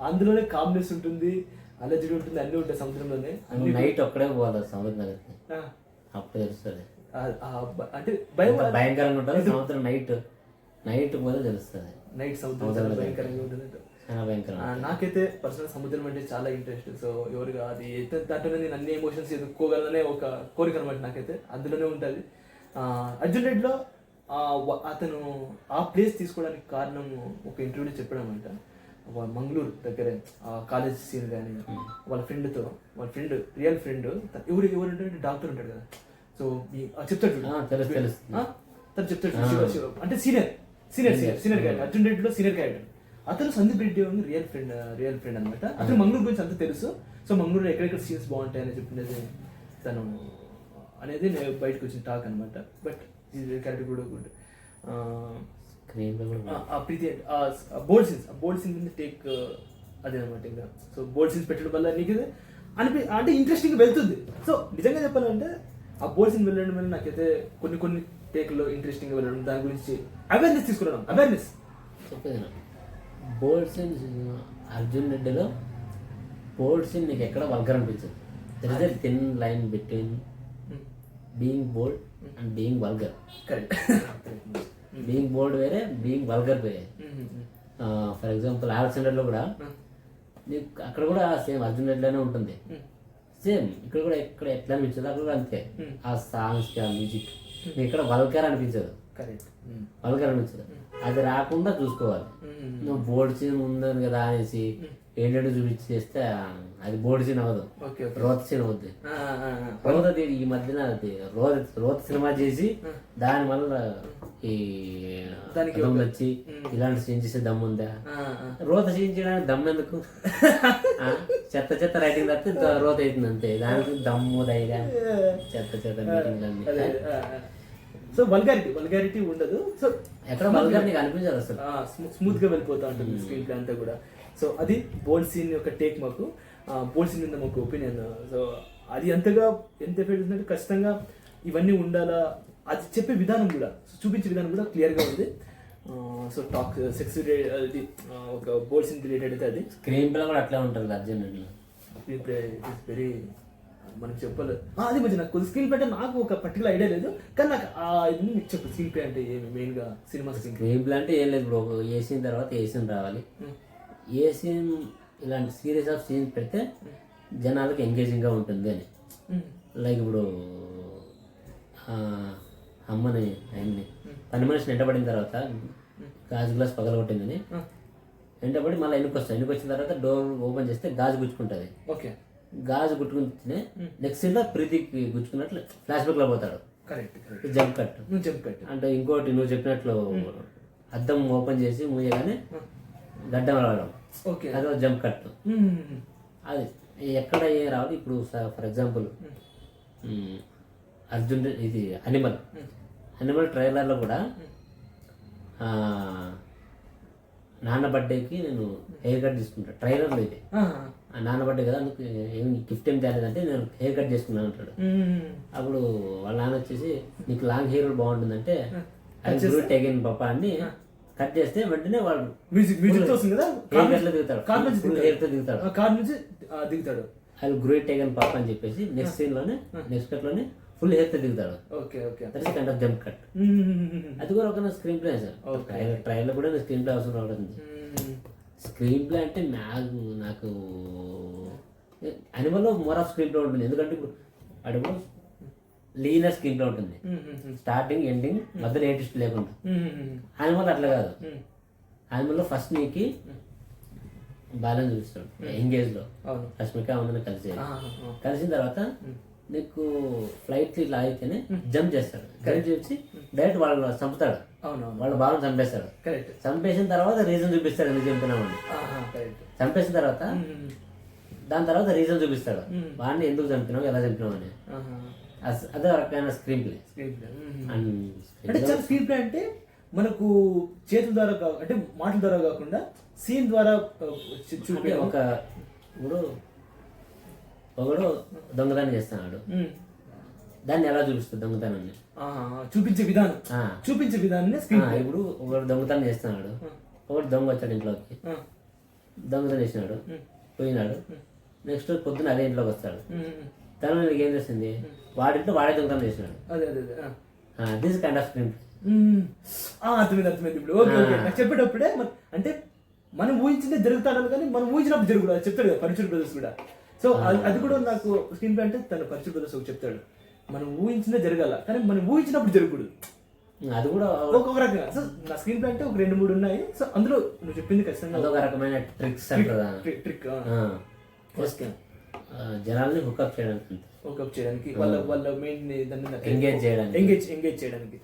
అందులోనే కామ్నెస్ ఉంటుంది, అలర్జీ ఉంటుంది, అన్ని ఉంటాయి సముద్రంలోనే. నైట్ ఒక్కడే పోవాలి సముద్రం దగ్గరికి, అప్పుడు తెలుస్తుంది. అంటే భయంకరంగా ఉంటుంది సముద్రం. నైట్ పోతే తెలుస్తుంది. నైట్ సముద్రం భయంకరంగా ఉంటుంది. నాకైతే పర్సనల్ సముద్రం అంటే చాలా ఇంట్రెస్ట్. సో ఎవరుగా అది దాంట్లోనే నేను అన్ని ఎమోషన్స్ ఎదుర్కోగలనే ఒక కోరిక అనమాట నాకైతే, అందులోనే ఉంటుంది. అర్జున్ రెడ్డిలో అతను ఆ ప్లేస్ తీసుకోవడానికి కారణం ఒక ఇంటర్వ్యూలో చెప్పడం అంట. మంగళూరు దగ్గరే కాలేజ్ సీన్ కానీ వాళ్ళ ఫ్రెండ్ రియల్ ఫ్రెండ్ ఎవరు అంటే డాక్టర్ ఉంటాడు కదా. సో చెప్తాడు తను చెప్తాడు శివ అంటే సీనియర్ క్యారెక్టర్. అర్జున్ రెడ్డిలో సీనియర్ క్యారెక్టర్. అతను సందీప్ రెడ్డి రియల్ ఫ్రెండ్ అనమాట. అతను మంగళూరు గురించి అంతా తెలుసు. సో మంగళూరులో ఎక్కడెక్కడ సీన్స్ బాగుంటాయని చెప్పినది తను అనేది బయటకు వచ్చిన టాక్ అనమాట. బట్ ఈ క్యారెక్టర్ కూడా గుడ్. ప్రీతి బోల్డ్ సీన్ మీద టేక్ అదే అనమాట. ఇంకా సో బోల్డ్ సీన్స్ పెట్టడం వల్ల నీకు అంటే ఇంట్రెస్టింగ్ వెళ్తుంది. సో నిజంగా చెప్పాలంటే ఆ బోల్డ్ సీన్ వెళ్ళడం వల్ల నాకైతే కొన్ని టేక్లో ఇంట్రెస్టింగ్ వెళ్ళడం, దాని గురించి అవేర్నెస్ తీసుకురావడం. చెప్పేది బోల్డ్ సీన్ అర్జున్ రెడ్డిలో బోల్డ్ సీన్ నీకు ఎక్కడ వల్గర్ అనిపించదు. There is a thin line between being bold and being vulgar. Being bold వేరే, బీయింగ్ వల్గర్ వేరే. ఫర్ ఎగ్జాంపుల్ అలెగ్జాండర్లో కూడా నీకు అక్కడ కూడా సేమ్ అర్జున్ రెడ్డిలోనే ఉంటుంది. సేమ్ ఇక్కడ కూడా ఎట్లా అనిపించదు, అక్కడ కూడా అంతే. ఆ సాంగ్స్ కి ఆ మ్యూజిక్ నీకు ఇక్కడ వల్గర్ అనిపించదు. అది రాకుండా చూసుకోవాలి. నువ్వు బోర్డు సీన్ ఉందని కదా అనేసి ఏంటంటే చూపించి చేస్తే అది బోర్డు సీన్ అవ్వదు, రోత సీన్ అవుద్ది. రోత ఈ మధ్యన అది రోత సినిమా చేసి దాని వల్ల ఈ దమ్ వచ్చి ఇలాంటి సీన్ చేసే దమ్ ఉందా? రోత సీన్ చేయడానికి దమ్ ఎందుకు? చెత్త రైటింగ్ తప్పితే రోత అవుతుంది అంతే. దానికి దమ్ము ధైర్యం చెత్త మీటింగ్ అన్ని. సో వల్గారిటీ ఉండదు. సో ఎక్కడ వల్గారిటీ కనిపించదు అసలు. స్మూత్ గా వెళ్ళిపోతా ఉంటుంది స్క్రీన్ ప్లే అంతా కూడా. సో అది బోల్డ్ సీన్ యొక్క టేక్. మాకు బోల్డ్ సీన్ మీద మాకు ఒపీనియన్. సో అది ఎంతగా ఎంత ఎఫెక్ట్ ఉందంటే ఖచ్చితంగా ఇవన్నీ ఉండాలా, అది చెప్పే విధానం కూడా, చూపించే విధానం కూడా క్లియర్గా ఉంది. సో టాక్ సెక్స్ అది ఒక బోల్డ్ సీన్ రిలేటెడ్ అయితే అది స్క్రీన్ ప్లే కూడా అట్లా ఉంటుంది urgent. Screen play is very, మనకి చెప్పలేదు అది మంచి. నాకు కొద్ది స్క్రీన్ ప్లే అంటే నాకు ఒక పర్టికులర్ ఐడియా లేదు, కానీ నాకు ఇది మీకు చెప్పు స్క్రీన్ ప్లే అంటే ఏమి మెయిన్గా సినిమా స్క్రీన్ ప్లే అంటే ఏం లేదు బ్రో, ఏ సీన్ తర్వాత ఏ సీన్ రావాలి, ఏ సీన్ ఇలాంటి సీరియస్ ఆఫ్ సీన్ పెడితే జనాలకు ఎంగేజింగ్గా ఉంటుంది అని. లైక్ ఇప్పుడు అమ్మని ఆయన్ని పని మనిషిని ఎంటబడిన తర్వాత గాజు గ్లాస్ పగలగొట్టిందని ఎంటబడి మళ్ళీ ఎన్నుకొస్తాయి, వచ్చిన తర్వాత డోర్ ఓపెన్ చేస్తే గాజు గుచ్చుకుంటుంది. ఓకే, గాజు గుట్టుకుంటే నెక్స్ట్ సీన్ లో ప్రీతికి గుచ్చుకున్నట్లు ఫ్లాష్ బ్యాక్ లో పోతాడు. Correct, jump cut. Jump cut అంటే ఇంకోటి నువ్వు చెప్పినట్లు అద్దం ఓపెన్ చేసి మూయగానే గడ్డం రావడం, ఓకే, అదో జంప్ కట్. అది ఎక్కడ ఏం రావాలి. ఇప్పుడు ఫర్ ఎగ్జాంపుల్ అర్జున్ ఇది అనిమల్ ట్రైలర్లో కూడా నాన్న బర్త్డేకి నేను హెయిర్ కట్ తీసుకుంటాను ట్రైలర్లో. ఇది నాన్న బర్త్డే కదా, నీకు ఏం గిఫ్ట్ ఏం తేలేదంటే నేను హెయిర్ కట్ చేసుకున్నాను అంటాడు. అప్పుడు వాళ్ళ నాన్న వచ్చేసి నీకు లాంగ్ హెయిర్ బాగుంటుందంటే అది టెగిన్ పప్ప అని కట్ చేస్తే వెంటనే వాడు మ్యూజిక్ వస్తుంది కదా, హెయిర్ కట్ లో దిగుతాడు, హెయిర్ తో దిగుతాడు, కార్ నుంచి దిగుతాడు. అది గ్రేట్ టేగన్ పాప అని చెప్పేసి నెక్స్ట్ సీన్ లోనే నెక్స్ట్ కట్ లోనే ఫుల్ హెయిర్ తో దిగుతాడు. Okay okay, that is kind of jump cut. అది కూడా ఒక స్క్రీన్ ప్లే సార్. ట్రైలర్ కూడా స్క్రీన్ ప్లే అవసరం అవుతుంది. స్క్రీన్ ప్లే అంటే నాకు అనిమల్ లో మోర్ ఆఫ్ స్క్రీన్ ప్లే ఉంటుంది. ఎందుకంటే ఇప్పుడు అడుగు లీనర్ స్క్రీన్ ప్లే ఉంటుంది, స్టార్టింగ్ ఎండింగ్ మధ్యలో ఏ ట్విస్ట్ లేకుండా. అనిమల్ అట్లా కాదు. అనిమల్ లో ఫస్ట్ నీకు బ్యాలెన్స్ చూపిస్తాడు ఎంగేజ్ లో, రష్మిక ఉందని కలిసిన తర్వాత నీకు ఫ్లైట్ ఇట్లా అయితేనే జంప్ చేస్తాడు, జంప్ చేసి డైరెక్ట్ వాళ్ళు చంపుతాడు, వాళ్ళ బాగా చంపేస్తాడు. చంపేసిన తర్వాత రీజన్ చూపిస్తాడు ఎందుకు చంపినామని. చంపేసిన తర్వాత దాని తర్వాత రీజన్ చూపిస్తాడు, వాడిని ఎందుకు చంపినావు ఎలా చంపినావు అని. అదే రకమైన స్క్రీన్ ప్లే. అంటే చాలా స్క్రీన్ ప్లే అంటే మనకు చేతుల ద్వారా అంటే మాటల ద్వారా కాకుండా సీన్ ద్వారా చూపే ఒక ఇప్పుడు ఒకడు దొంగతనం చేస్తున్నాడు, దాన్ని ఎలా చూపిస్తుంది దొంగతనాన్ని చూపించే విధానం ఇప్పుడు ఒకడు దొంగతనం చేస్తున్నాడు, ఒకడు దొంగ వచ్చాడు ఇంట్లోకి, దొంగతనం చేసినాడు, పోయినాడు, నెక్స్ట్ పొద్దున అదే ఇంట్లోకి వస్తాడు. తను నీకు ఏం చేస్తుంది, వాడింట్లో వాడే దొంగతనం చేసినాడు. This kind off screen. అర్థమైంది. ఇప్పుడు నాకు చెప్పేటప్పుడే అంటే మనం ఊహించిందే జరుగుతాడు, కానీ మనం ఊహించినప్పుడు జరుగుతుంది అది చెప్తాడు కదా పరచూర్ బ్రదర్స్ కూడా. సో అది కూడా నాకు స్క్రీన్ ప్లే అంటే తను పరచూర్ బ్రదర్స్ ఒక చెప్తాడు, మనం ఊహించిందే జరగాల కానీ మనం ఊహించినప్పుడు జరగకూడదు. అది కూడా ఒక్కొక్క రకంగా. సో నా స్క్రీన్ ప్లే అంటే ఒక 2-3 ఉన్నాయి. సో అందులో నువ్వు చెప్పింది ఖచ్చితంగా ఒక రకమైన ట్రిక్స్ ట్రిక్ జనాల్ని హుక్అప్ చేయడానికి వాళ్ళ మెయిన్ ఎంగేజ్ చేయడానికి.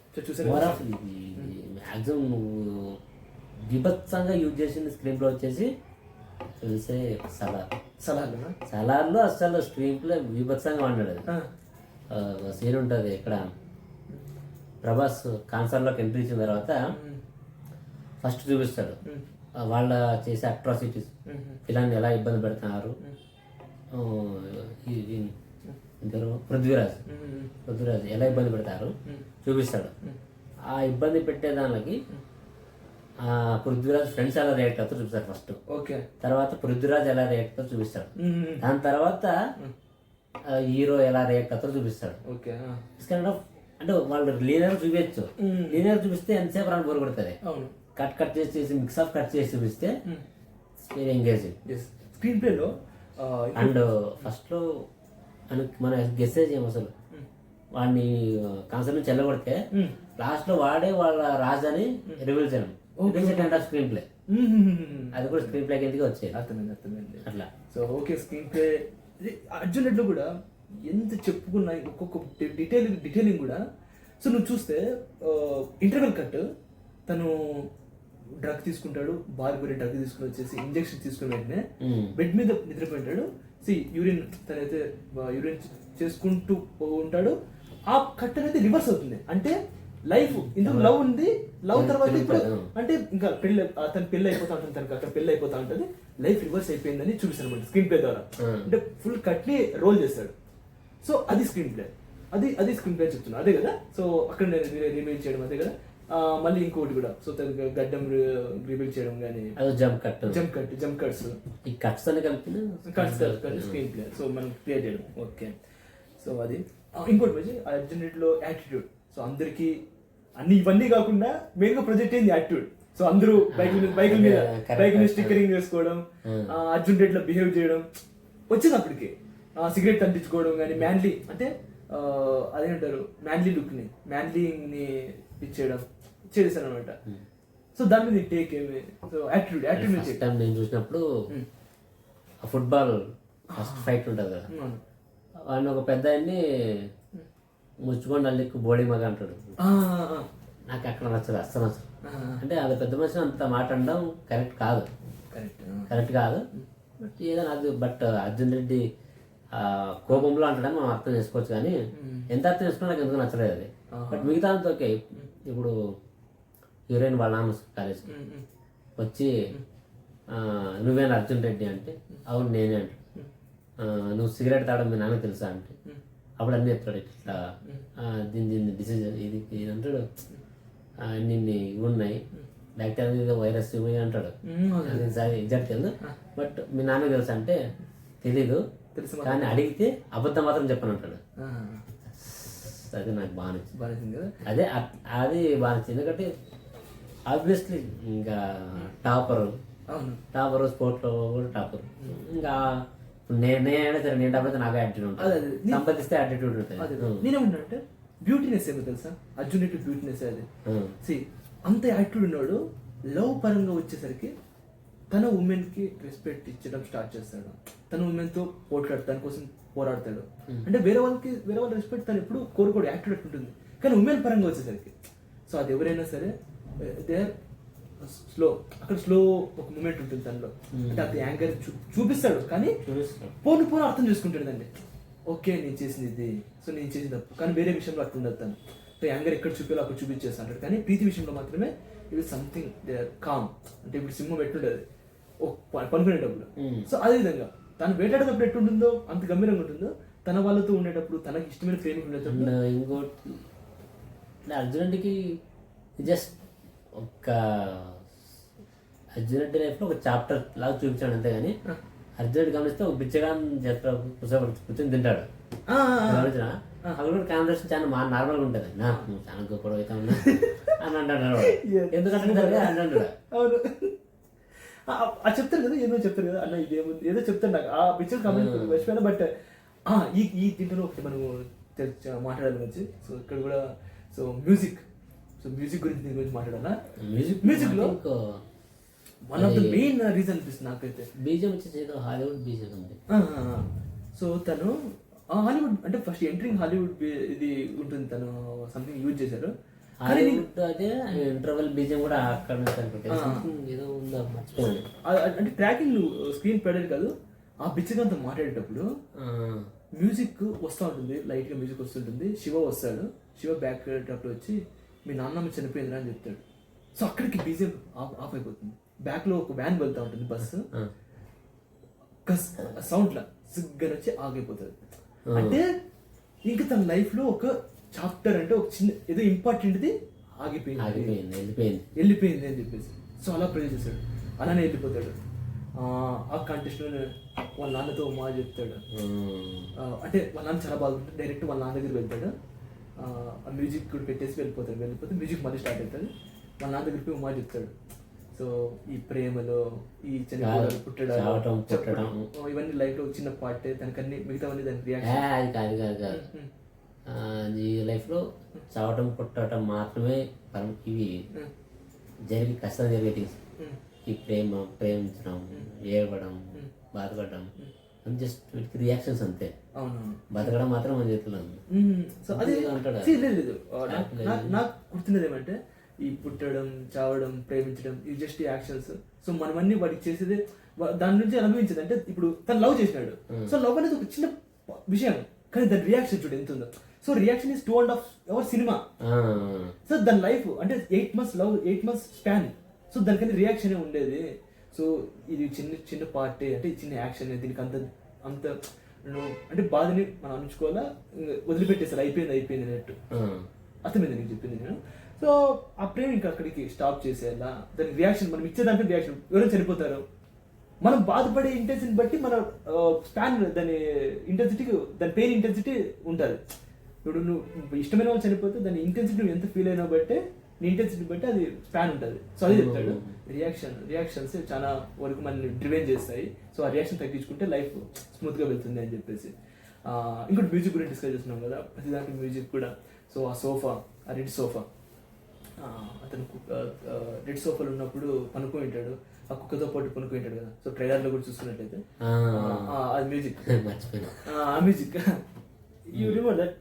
మ్యాక్సిమం నువ్వు విభత్సంగా యూజ్ చేసిన స్క్రీన్ ప్లే వచ్చేసి తెలిసే సలార్లో అసలు స్క్రీన్ ప్లే విభత్సంగా వాడినాడు. అది సీన్ ఉంటుంది ఇక్కడ ప్రభాస్ కాన్సర్ట్లోకి ఎంట్రీ ఇచ్చిన తర్వాత ఫస్ట్ చూపిస్తాడు వాళ్ళ చేసే అట్రాసిటీస్, పిల్లల్ని ఎలా ఇబ్బంది పెడుతున్నారు. ఇద్దరు పృథ్వీరాజ్ ఎలా ఇబ్బంది పెడతారు చూపిస్తాడు. ఆ ఇబ్బంది పెట్టే దానికి పృథ్వీరాజ్ ఫ్రెండ్స్ ఎలా రియాక్ట్ అవుతారు చూపిస్తారు ఫస్ట్. తర్వాత పృథ్వీరాజ్ ఎలా రియాక్ట్ అవుతారు చూపిస్తాడు. దాని తర్వాత హీరో ఎలా రియాక్ట్ అవుతారో చూపిస్తాడు. అంటే వాళ్ళు లీనర్ చూపించచ్చు, లీనర్ చూపిస్తే ఎంతసేపు రాని బోర్ కొడుతుంది. కట్ చేసి మిక్స్ ఆఫ్ కట్ చేసి చూపిస్తే వెరీ ఎంగేజింగ్ స్క్రీన్ ప్లేలో. అండ్ ఫస్ట్ లో మన గెస్సేజ్ ఏం అసలు వాడిని కాన్సర్ట్ నుంచి వెళ్ళగొడితే లాస్ట్ లో వాడే వాళ్ళ రాజని రివీల్ చేయడం కైండ్ ఆఫ్ స్క్రీన్ ప్లే. అది కూడా స్క్రీన్ ప్లే కిందకి వచ్చేది. అర్థమైంది అట్లా. So okay, screenplay Arjun రెడ్డిలో కూడా ఎంత చెప్పుకున్నాయి ఒక్కొక్క డీటెయిలింగ్ కూడా. సో నువ్వు చూస్తే ఇంటర్వెల్ కట్ తను డ్రగ్ తీసుకుంటాడు, బార్బరీ డ్రగ్ తీసుకుని వచ్చేసి ఇంజెక్షన్ తీసుకుని వెంటనే బెడ్ మీద నిద్రపోయింటాడు. యూరిన్ తనైతే యూరిన్ చేసుకుంటూ ఉంటాడు. ఆ కట్ అనేది రివర్స్ అవుతుంది. అంటే లైఫ్ ఇందుకు లవ్ ఉంది, లవ్ తర్వాత ఇప్పుడు అంటే ఇంకా అతను పెళ్లి అయిపోతా ఉంటుంది, తనకు అక్కడ పెళ్లి అయిపోతా ఉంటుంది, లైఫ్ రివర్స్ అయిపోయిందని చూపిస్తాను అనమాట స్క్రీన్ ప్లే ద్వారా. అంటే ఫుల్ కట్ ని రోల్ చేస్తాడు. సో అది స్క్రీన్ ప్లే, అది స్క్రీన్ ప్లే చెప్తున్నా, అదే కదా. సో అక్కడ నేను రివీల్ చేయడం అదే కదా. మళ్ళీ ఇంకోటి కూడా, సో తనకి గడ్డం రివీల్ చేయడం కానీ, అదో జంప్ కట్స్ ఈ కట్స్ అని కలిపిన స్క్రీన్ ప్లే, సో మనం క్రియేట్ చేయడం. ఓకే, సో అది ఇంకోటి వచ్చి అర్జున్ రెడ్డిలో యాటిట్యూడ్. సో అందరికి ఇవన్నీ కాకుండా మెయిన్ గా ప్రొజెక్ట్ అయింది యాటిట్యూడ్. సో అందరూ బైక్ మీద స్టిక్కరింగ్ వేసుకోవడం, అర్జున్ రెడ్డిలో బిహేవ్ చేయడం వచ్చింది అప్పటికి. సిగరెట్ అంటించుకోవడం కానీ, మ్యాన్లీ అంటే అదేంటారు మ్యాన్లీ లుక్ ని, మ్యాన్లీని ఇచ్చేయడం చేశాను అనమాట. సో దాని మీద టేక్ ఏమి, సో యాటిట్యూడ్ ఫస్ట్ టైం నేను చూసినప్పుడు ఫుట్బాల్ ఫస్ట్ ఫైట్ ఉంటుంది కదా, వాడిని ఒక పెద్ద ఆయన్ని ముచ్చుకొని అల్లిక్కు బోడీ మగ అంటాడు. నాకు అక్కడ నచ్చదు, అస్సలు నచ్చదు. అంటే అది పెద్ద మనిషి అంత మాట అనడం కరెక్ట్ కాదు. బట్ ఏదైనా అది, బట్ అర్జున్ రెడ్డి కోపంలో అంటాడని మనం అర్థం చేసుకోవచ్చు, కానీ ఎంత అర్థం చేసుకున్నా నాకు ఎందుకు నచ్చలేదు అది. బట్ మిగతా అంతా ఓకే. ఇప్పుడు హీరోయిన్ వాళ్ళ నాన్న కాలేజ్కి వచ్చి నువ్వేనా అర్జున్ రెడ్డి అంటే, అవును నేనే అంటే, నువ్వు సిగరెట్ తాగడం మీ నాన్న తెలుసా అంటే, అప్పుడు అన్నీ చెప్తాడు ఇట్లా దీన్ని డిసీజ్ ఇది అంటాడు, నిన్ను ఇవి ఉన్నాయి బ్యాక్టీరియా వైరస్ ఇవి అంటాడు. ఎగ్జాక్ట్ తెలియదు, బట్ మీ నాన్న తెలుసా అంటే తెలీదు, కానీ అడిగితే అబద్ధం మాత్రం చెప్పను అంటాడు. అది నాకు బాగా నచ్చింది కదా. అది బాగా నచ్చింది, ఎందుకంటే ఆబ్వియస్లీ ఇంకా టాపర్ స్పోర్ట్స్ లో కూడా టాపర్. ఇంకా నేనైనా సరే, నేను టాపర్ అయితే నాకు యాటిట్యూడ్ ఉంటుంది, సంపాదిస్తే యాటిట్యూడ్ ఉంటుంది. నేనేమంటే బ్యూటీనెస్ ఏమో తెలుసా, అర్జున్ రెడ్డి బ్యూటీనెస్ అది. అంత యాటిట్యూడ్ ఉన్నాడు. లవ్ పరంగా వచ్చేసరికి తన ఉమెన్ కి రెస్పెక్ట్ ఇచ్చడం స్టార్ట్ చేస్తాడు. తన ఉమెన్ తో పోట్లాడు, తన కోసం పోరాడతాడు. అంటే వేరే వాళ్ళ రెస్పెక్ట్ తను ఎప్పుడు కోరుకోడు, యాటిట్యూడ్ ఉంటుంది. కానీ ఉమెన్ పరంగా వచ్చేసరికి, సో అది ఎవరైనా సరే దే ఆర్ స్లో. అక్కడ స్లో ఒక మూమెంట్ ఉంటుంది తనలో. అంటే అది యాంగర్ చూపిస్తాడు, కానీ పోను అర్థం చేసుకుంటాడు దాన్ని. ఓకే నేను చేసింది ఇది, సో నేను చేసింది తప్పు, కానీ వేరే విషయంలో అట్లా ఉండదు తను. సో యాంగర్ ఎక్కడ చూపించాలో అక్కడ చూపించేస్తాడు. కానీ ప్రీతి విషయంలో మాత్రమే ఇది సంథింగ్ దే ఆర్ కామ్. అంటే ఇప్పుడు సింహం ఎట్లుండదు పనుకునేటప్పుడు, సో అదే విధంగా తను వేటాడేటప్పుడు ఎట్లుంటుందో అంత గంభీరంగా ఉంటుందో, తన వాళ్ళతో ఉండేటప్పుడు, తనకి ఇష్టమైన ప్రేమికులు ఉండేటప్పుడు. ఇంకోటి అర్జున్ రెడ్డికి జస్ట్ ఒక అర్జున్ రెడ్డి లైఫ్ లో ఒక చాప్టర్ లాగా చూపించాడు అంతేగాని, అర్జున్ రెడ్డి గమనిస్తే ఒక బిచ్చగాని కూర్చొని తింటాడు. గమనించిన అక్కడ కూడా కాన్వర్సేషన్ చాలా నార్మల్గా ఉంటుంది. నాకు చాలా గొప్ప అవుతా ఉన్నా అని అంటాడు. ఎందుకంటే అంటాడు చెప్తారు కదా, ఏదో చెప్తారు కదా అన్న, ఇదేముంది ఏదో చెప్తారు నాకు ఆ పిక్చర్ కామెంట్ మర్చిపోయినా. బట్ ఈ దీంట్లో ఒకటి మనం మాట్లాడాలి గురించి. సో ఇక్కడ కూడా సో మ్యూజిక్ గురించి దీని గురించి మాట్లాడాలా. మ్యూజిక్ లో one of the main reason అనిపిస్తుంది నాకైతే, బీజం వచ్చేసి హాలీవుడ్ బీజం ఉంది. సో తను హాలీవుడ్ అంటే ఫస్ట్ ఎంట్రింగ్ హాలీవుడ్ ఇది ఉంటుంది, తను సంథింగ్ యూజ్ చేశారు. అదే ఇంటర్వెల్ బీజం కూడా అక్కడ ఏదో ఉందా మర్చిపోయింది. అంటే ట్రాకింగ్ స్క్రీన్ పెడేది కాదు, ఆ బిచ్చగాంతో మాట్లాడేటప్పుడు మ్యూజిక్ వస్తూ ఉంటుంది, లైట్ గా మ్యూజిక్ వస్తుంటుంది. శివ వస్తాడు, శివ బ్యాక్ డ్రాప్ లో వచ్చి మీ నాన్నమ్మ చనిపోయిందిరా అని చెప్తాడు. సో అక్కడికి బీజం ఆఫ్ అయిపోతుంది. బ్యాక్ లో ఒక వ్యాన్ వెళ్తా ఉంటుంది, బస్సు సౌండ్ లా సిగ్గర్ వచ్చి ఆగిపోతుంది. అంటే ఇంకా తన లైఫ్ లో ఒక చాప్టర్ అంటే ఒక చిన్న ఏదో ఇంపార్టెంట్ది వెళ్ళిపోయింది అని చెప్పేసి, సో అలా ప్రే చేశాడు. అలానే వెళ్ళిపోతాడు. ఆ కంటెస్ట్ వాళ్ళ నాన్నతో మా చెప్తాడు. అంటే వాళ్ళ నాన్న చాలా బాగుంటుంది. డైరెక్ట్ వాళ్ళ నాన్న దగ్గర వెళ్తాడు, ఆ మ్యూజిక్ కూడా పెట్టేసి వెళ్ళిపోతే మ్యూజిక్ మళ్ళీ స్టార్ట్ అవుతుంది. వాళ్ళ నాన్న దగ్గరికి ఉమా చెప్తాడు. సో ఈ ప్రేమలో ఈ చనిపోవడం, పుట్టడం ఇవన్నీ లైఫ్ లో చిన్న పార్ట్, తనకన్నీ మిగతావన్నీ దాని రియాక్షన్. ఈ లైఫ్ లో చావటం పుట్టడం మాత్రమే ఇవి కష్టం జరిగేది. ఈ ప్రేమించడం, ఏడవడం, బాధపడడం జస్ట్ వీటికి రియాక్షన్స్ అంతే. బతకడం మాత్రం మన చేతిలో ఉంది. సో అది లేదు, నాకు గుర్తున్నది ఏమంటే ఈ పుట్టడం, చావడం, ప్రేమించడం ఇవి జస్ట్ యాక్షన్స్. సో మనమన్నీ వాడికి చేసేది దాని నుంచి అనుభవించేది. అంటే ఇప్పుడు తను లవ్ చేసినాడు, సో లవ్ అనేది ఒక చిన్న విషయం, కానీ దాని రియాక్షన్ చూడు ఎంత ఉందో. So reaction is 2.5 hours cinema. So దాని లైఫ్ అంటే 8 months love, 8 months span. So దానికన్నా రియాక్షన్ ఉండేది. సో ఇది చిన్న పార్ట్ అంటే చిన్న యాక్షన్, దీనికి అంత నువ్వు అంటే బాధని మనం అణుచుకోవాలా, వదిలిపెట్టేసారు, అయిపోయింది అన్నట్టు. అర్థమైంది నీకు చెప్పింది నేను. సో ఆ ప్రేమ ఇంకా అక్కడికి స్టాప్ చేసేయాలా, దాని రియాక్షన్ మనం ఇచ్చేదాంట్లో రియాక్షన్. ఎవరైనా చనిపోతారు, మనం బాధపడే ఇంటెన్సిటీ బట్టి మన స్పాన్, దాని ఇంటెన్సిటీకి, దాని పెయిన్ ఇంటెన్సిటీ ఉంటుంది. ఇప్పుడు నువ్వు ఇష్టమైన వాళ్ళు చనిపోతే దాని ఇంటెన్సిటీ నువ్వు ఎంత ఫీల్ అయినా బట్టే, నీ ఇంటెన్సిటీ బట్టి అది స్పాన్ ఉంటుంది. సో అదే చెప్తాడు, రియాక్షన్స్ చాలా వరకు మనల్ని డ్రివెన్ చేస్తాయి. సో ఆ రియాక్షన్ తగ్గించుకుంటే లైఫ్ స్మూత్గా వెళ్తుంది అని చెప్పేసి. ఇంకోటి మ్యూజిక్ గురించి డిస్కస్ చేస్తున్నాం కదా, ప్రతిదానికి మ్యూజిక్ కూడా. సో ఆ సోఫా, ఆ రెడ్ సోఫా, అతను రెడ్ సోఫాలో ఉన్నప్పుడు పనుకొని ఉంటాడు, ఆ కుక్కతో పాటు పనుకొని ఉంటాడు కదా. సో ట్రైలర్లో కూడా చూసుకున్నట్లయితే అది మ్యూజిక్, ఆ మ్యూజిక్ యూ రిమెంబర్ దట్.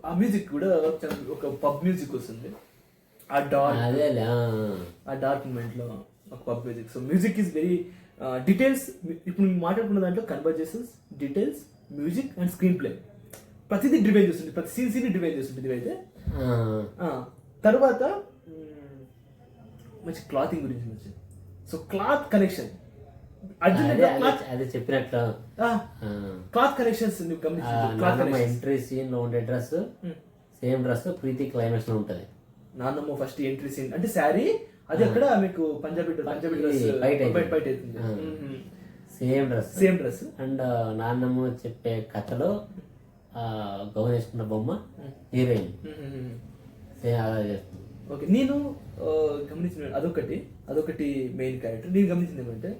ఆ మ్యూజిక్ కూడా ఒక పబ్ మ్యూజిక్ వస్తుంది, ఆ డార్క్ మూమెంట్ లో ఒక pub music. So music is very details. ఇప్పుడు మేము మాట్లాడుకున్న దాంట్లో conversations, details, music and screen play, ప్రతిదీ డ్రివైన్ చేస్తుంది, ప్రతి సీన్ డ్రివైన్ చేస్తుంది ఇవైతే. తర్వాత మంచి క్లాతింగ్ గురించి వచ్చింది. సో క్లాత్ కనెక్షన్, అదే చెప్పినట్లు క్లాత్ కనెక్షన్స్ ఎంట్రీ సీన్ లో ఉండే డ్రెస్ సేమ్ డ్రెస్ ప్రీతి క్లైమాక్స్ లో ఉంటది. నాన్నమ్మ ఫస్ట్ ఎంట్రీ సీన్ అంటే శారీ, అది అక్కడ మీకు పంజాబీ డ్రెస్ బయట అవుతుంది, సేమ్ డ్రెస్. అండ్ నాన్నమ్మ చెప్పే కథలో గౌన్ వేసుకున్న బొమ్మ హీరోయిన్ అలా చేస్తుంది. ఓకే, నేను గమనించిన అదొకటి మెయిన్ క్యారెక్టర్. నేను గమనించింది ఏమంటే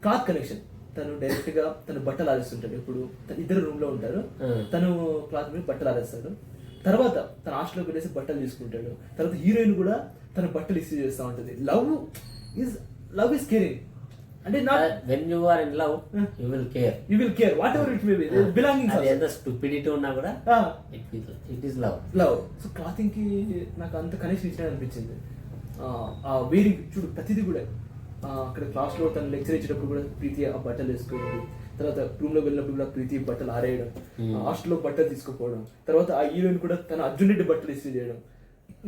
క్లాత్ కనెక్షన్. తను డైరెక్ట్ గా తను బట్టలు ఆరేస్తుంటాడు. ఇప్పుడు ఇద్దరు రూమ్ లో ఉంటారు, తను క్లాత్ మీద బట్టలు ఆరేస్తాడు. తర్వాత తన హాస్టల్లోకి వెళ్ళేసి బట్టలు తీసుకుంటాడు. తర్వాత హీరోయిన్ కూడా తన బట్టలు ఇస్త్రీ చేస్తూ ఉంటుంది. Love is caring. అంటే when you are in love you will care whatever it may be, belonging. అది ఎంత స్టూపిడిటీ ఉన్నా కూడా it is love. So clothing కి నాకు అంత కనెక్షన్ ఇచ్చినట్టు అనిపించింది. ఆ వేరింగ్ చూడు, ప్రతిదీ కూడా అక్కడ క్లాస్ లో తను లెక్చర్ ఇచ్చేటప్పుడు కూడా ప్రీతి ఆ బట్టలు వేసుకోవడం, తర్వాత రూమ్ లో వెళ్ళినప్పుడు కూడా ప్రీతి బట్టలు ఆరేయడం, హాస్టల్లో బట్టలు తీసుకుపోవడం, తర్వాత ఆ హీరోయిన్ కూడా తన అర్జున్ రెడ్డి బట్టలు ఇస్త్రీ చేయడం,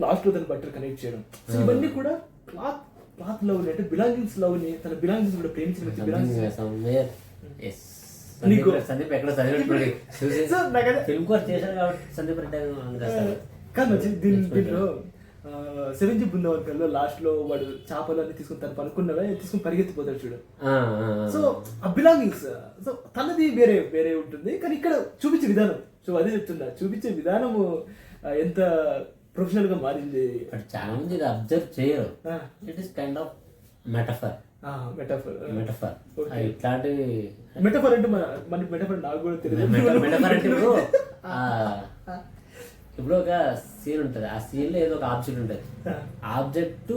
లాస్ట్ లో తన బట్టలు కనెక్ట్ చేయడం. సో ఇవన్నీ కూడా క్లాత్ లవ్ అంటే బిలాంగింగ్స్ లవ్ ని, తన బిలాంగింగ్స్ కూడా ప్రేమించిన సందీప్ ఎక్కడ ఫిల్మ్ కోర్స్ చేశారు కాబట్టి సందీప్ రెడ్డి కాదు. దీంట్లో 7G బృందావన్ లాస్ట్ లో వాడు చేపలు అన్ని తీసుకుని తను పనుకున్నవే తీసుకుని పరిగెత్తిపోతాడు చూడు. సో ఆ బిలాంగింగ్స్, సో తనది వేరే ఉంటుంది, కానీ ఇక్కడ చూపించే విధానం, సో అదే చెప్తున్నా, చూపించే విధానము ఎంత ప్రొఫెషనల్ గా మారింది. చాలా మంది ఇది అబ్జర్వ్ చేయరు. It is kind of metaphor. ఇట్లాంటి మెటఫర్ అంటే మన మెటఫర్ నాకు కూడా తెలియదు. మెటఫర్ అంటే ఇప్పుడు ఒక సీన్ ఉంటుంది, ఆ సీన్ లో ఏదో ఒక ఆబ్జెక్ట్ ఉంటుంది, ఆబ్జెక్ట్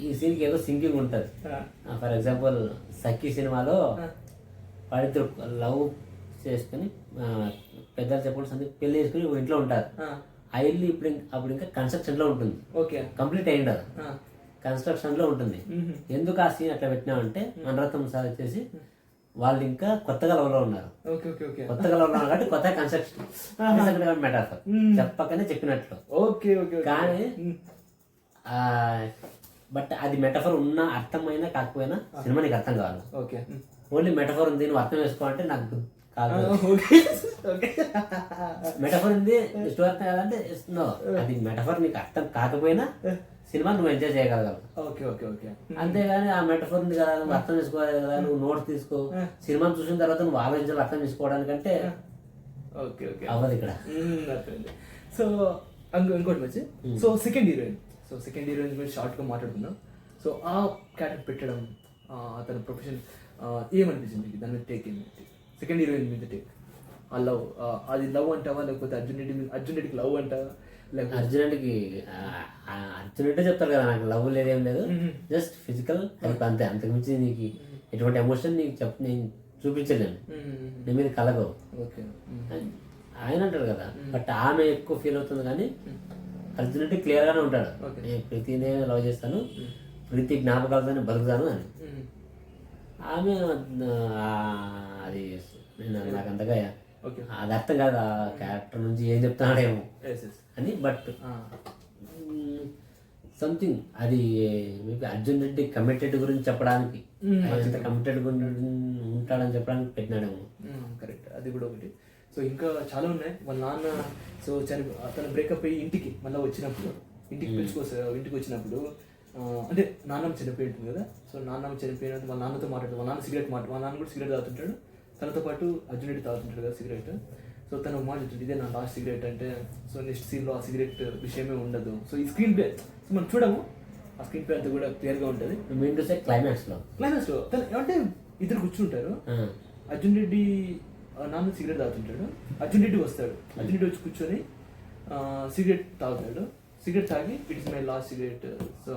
ఈ సీన్ కి ఏదో సింకింగ్ ఉంటుంది. ఫర్ ఎగ్జాంపుల్ సఖీ సినిమాలో వాళ్ళిద్దరు లవ్ చేసుకుని పెద్దలు చెప్పకుండా సందీప్ పెళ్లి చేసుకుని ఇంట్లో ఉంటారు. ఆ ఇల్లు అప్పుడు ఇంకా కన్స్ట్రక్షన్ లో ఉంటుంది, కంప్లీట్ అయ్యింది అది, కన్స్ట్రక్షన్ లో ఉంటుంది. ఎందుకు ఆ సీన్ అట్లా పెట్టినామంటే అనురతం సార్ వచ్చేసి వాళ్ళు ఇంకా కొత్తగా లవ్ లో ఉన్నారు, కాబట్టి కొత్త కన్స్ట్రక్షన్ మెటాఫర్ చెప్పకనే చెప్పినట్లు. కానీ బట్ అది మెటఫర్ ఉన్న అర్థమైనా కాకపోయినా సినిమా నీకు అర్థం కావాలి. ఓన్లీ మెటఫర్ ఉంది నువ్వు అర్థం చేసుకోవాలంటే నాకు కాదు. మెటఫర్ ఉంది ఇష్టం అర్థం కాదంటే అది మెటఫర్ నీకు అర్థం కాకపోయినా సినిమా నువ్వు ఎంజాయ్ చేయగలగాలి. అంతేగాని ఆ మెటఫర్ ఉంది కదా నువ్వు అర్థం చేసుకోవాలి కదా, నువ్వు నోట్స్ తీసుకో, సినిమా చూసిన తర్వాత నువ్వు ఆలోచించాలి అర్థం చేసుకోవడానికంటే అవ్వదు ఇక్కడ. సో ఇంకోటి వచ్చి సో సెకండ్ హీరోయిన్ గురించి షార్ట్ గా మాట్లాడుకుందాం. సో ఆ క్యారెక్టర్ పెట్టడం, అతని ప్రొఫెషన్ ఏమనిపించింది దాని మీద టేక్ ఏమిటి? సెకండ్ హీరోయిన్ మీద టేక్, ఆ లవ్, అది లవ్ అంటావా లేకపోతే అర్జున్ రెడ్డికి లవ్ అంటావా? అర్జున్ రెడ్డి చెప్తారు కదా నాకు లవ్ లేదేం లేదు, జస్ట్ ఫిజికల్ హెల్ప్ అంతే, అంతకుమించి నీకు ఎటువంటి ఎమోషన్ నీకు నేను చూపించలేను, నీ మీద కలగవు ఆయన అంటాడు కదా. బట్ ఆమె ఎక్కువ ఫీల్ అవుతుంది, కానీ అర్జున్ రెడ్డి క్లియర్ గానే ఉంటాడు, నేను ప్రీతినే లవ్ చేస్తాను, ప్రీతి జ్ఞాపకాలతోనే బతుకుతాను అని. ఆమె అది నాకు అంతగా అది అర్థం కాదు ఆ క్యారెక్టర్ నుంచి ఏం చెప్తున్నాడేమో అని. బట్ సంథింగ్ అది మీకు అర్జున్ రెడ్డి కమిటెడ్ గురించి చెప్పడానికి, ఆయన ఎంత కమిటెడ్ ఉంటాడని చెప్పడానికి పెట్టినాడేమో. కరెక్ట్, అది కూడా ఒకటి. సో ఇంకా చాలా ఉన్నాయి. వాళ్ళ నాన్న సో అతను బ్రేకప్ అయ్యి ఇంటికి మళ్ళీ వచ్చినప్పుడు, ఇంటికి వచ్చినప్పుడు అంటే నాన్నమ్మ చనిపోయి ఉంటుంది కదా. సో నాన్నమ్మ చనిపోయినప్పుడు వాళ్ళ నాన్నతో మాట్లాడు, వాళ్ళ నాన్న కూడా సిగరెట్ తాగుతుంటాడు, తనతో పాటు అర్జున్ రెడ్డి తాగుతుంటాడు కదా సిగరెట్. సో తను మాట్లాడుతుంది, ఇదే నా లాస్ట్ సిగరెట్ అంటే. సో నెక్స్ట్ సీన్లో ఆ సిగరెట్ విషయమే ఉండదు. సో ఈ స్క్రీన్ ప్లే సో మనం చూడము, ఆ స్క్రీన్ ప్లే అంతా కూడా క్లియర్గా ఉంటుంది. క్లైమాక్స్లో తను అంటే ఇద్దరు కూర్చుంటారు, అర్జున్ రెడ్డి నాన్న సిగరెట్ తాగుతుంటాడు, అర్జున్ రెడ్డి వస్తాడు, అర్జున్ రెడ్డి వచ్చి కూర్చొని సిగరెట్ తాగుతాడు. సిగరెట్ తాగి it is my last cigarette so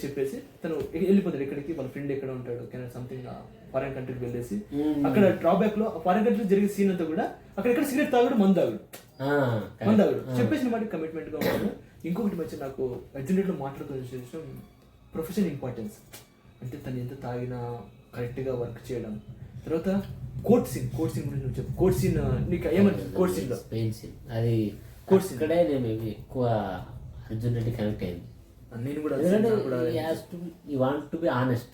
చెప్పేసి తను వెళ్ళిపోతాడు. ఎక్కడికి వాళ్ళ ఫ్రెండ్ ఎక్కడ ఉంటాడు, సంథింగ్ ఫారెన్ కంట్రీకి వెళ్ళేసి అక్కడ డ్రాబ్యాక్ లో ఫారెన్ కంట్రీ జరిగే సీన్ అంతా కూడా అక్కడ సిగరెట్ తాగుడు, మందు తాగుడు చెప్పేసిన మాట కమిట్మెంట్ గా ఉంటాడు. ఇంకొకటి మంచి నాకు అర్జున్ రెడ్డిలో మాట్లాడుకునే విషయం ప్రొఫెషన్ ఇంపార్టెన్స్. అంటే తను ఎంత తాగినా కరెక్ట్ గా వర్క్ చేయడం. తర్వాత కోర్ట్ సీన్ గురించి నువ్వు చెప్పు. కోర్ట్ సీన్ నీకు ఏమంటుంది? కోర్ట్ సీన్ లో అది ఇక్కడే నేను ఎక్కువ అర్జున్ రెడ్డి కనెక్ట్ అయింది. నేను కూడా వాంట్ టు బి ఆనెస్ట్,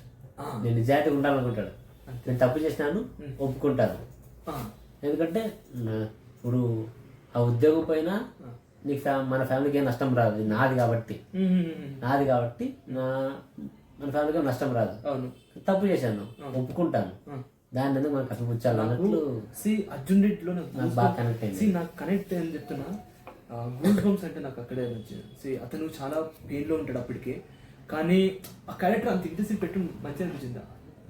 నేను నిజాయితీగా ఉండాలనుకుంటాడు. నేను తప్పు చేసినాను ఒప్పుకుంటాను, ఎందుకంటే ఇప్పుడు ఆ ఉద్యోగం పైన నీకు మన ఫ్యామిలీకి ఏం నష్టం రాదు, ఇది నాది కాబట్టి మన ఫ్యామిలీకి ఏం నష్టం రాదు. తప్పు చేశాను ఒప్పుకుంటాను, దాన్ని ఎందుకు మనకు కష్టపుచ్చాలి అన్నట్లు అర్జున్ రెడ్డిలో బాగా కనెక్ట్ అయింది. నాకు కనెక్ట్ అని చెప్తున్నా, గూస్ బంప్స్ అంటే నాకు అక్కడే నచ్చింది. అతను చాలా పెయిన్లో ఉంటాడు అప్పటికే, కానీ ఆ క్యారెక్టర్ అంత ఇంట్రెస్ట్ పెట్టి మంచిగా అనిపించింది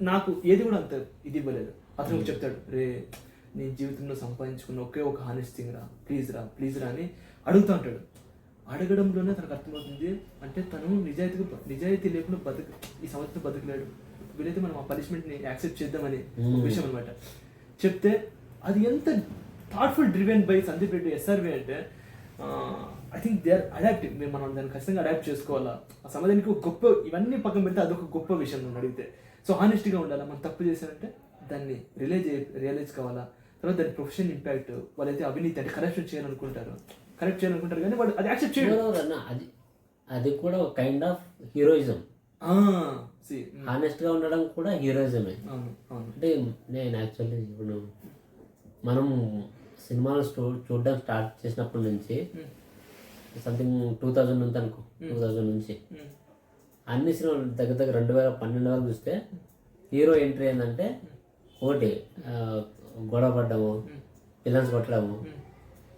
నాకు. ఏది కూడా అంత ఇది ఇవ్వలేదు. అతను చెప్తాడు, రే నీ జీవితంలో సంపాదించుకున్న ఒకే ఒక హానెస్ట్ థింగ్ రా, ప్లీజ్ రా అని అడుగుతూ ఉంటాడు. అడగడంలోనే తనకు అర్థమవుతుంది అంటే తను నిజాయితీ లేకుండా ఈ సంవత్సరం బతకలేడు, వీలైతే మనం ఆ పనిష్మెంట్ని యాక్సెప్ట్ చేద్దామని ఒక విషయం అనమాట. చెప్తే అది ఎంత thoughtful driven by Sandeep Reddy SRV అంటే I think they are adaptive. మనం దాన్ని ఖచ్చితంగా అడాప్ట్ చేసుకోవాలా. ఆ సమాజానికి ఒక గొప్ప, ఇవన్నీ పక్కన పెడితే అదొక గొప్ప విషయం నన్ను అడిగితే. సో హానెస్ట్గా ఉండాలా, మనం తప్పు చేశానంటే దాన్ని రియలైజ్ కావాలా. తర్వాత దాని ప్రొఫెషన్ ఇంపాక్ట్, వాళ్ళైతే అవినీతి అంటే కరెక్ట్ చేయాలనుకుంటారు కానీ వాళ్ళు అది యాక్సెప్ట్ చేయడం, అది కూడా ఒక కైండ్ ఆఫ్ హీరోయిజం. హానెస్ట్ గా ఉండడం కూడా హీరోయిజమే. అంటే నేను యాక్చువల్లీ ఇప్పుడు మనం సినిమాలు చూడడం స్టార్ట్ చేసినప్పటి నుంచి సంథింగ్ 2000 నుంచి అనుకో, 2000 నుంచి అన్ని సినిమాలు దగ్గర 2012 వరకు చూస్తే హీరో ఎంట్రీ ఏంటంటే ఒకటి గొడవ పడ్డము, విలన్స్ కొట్టడము,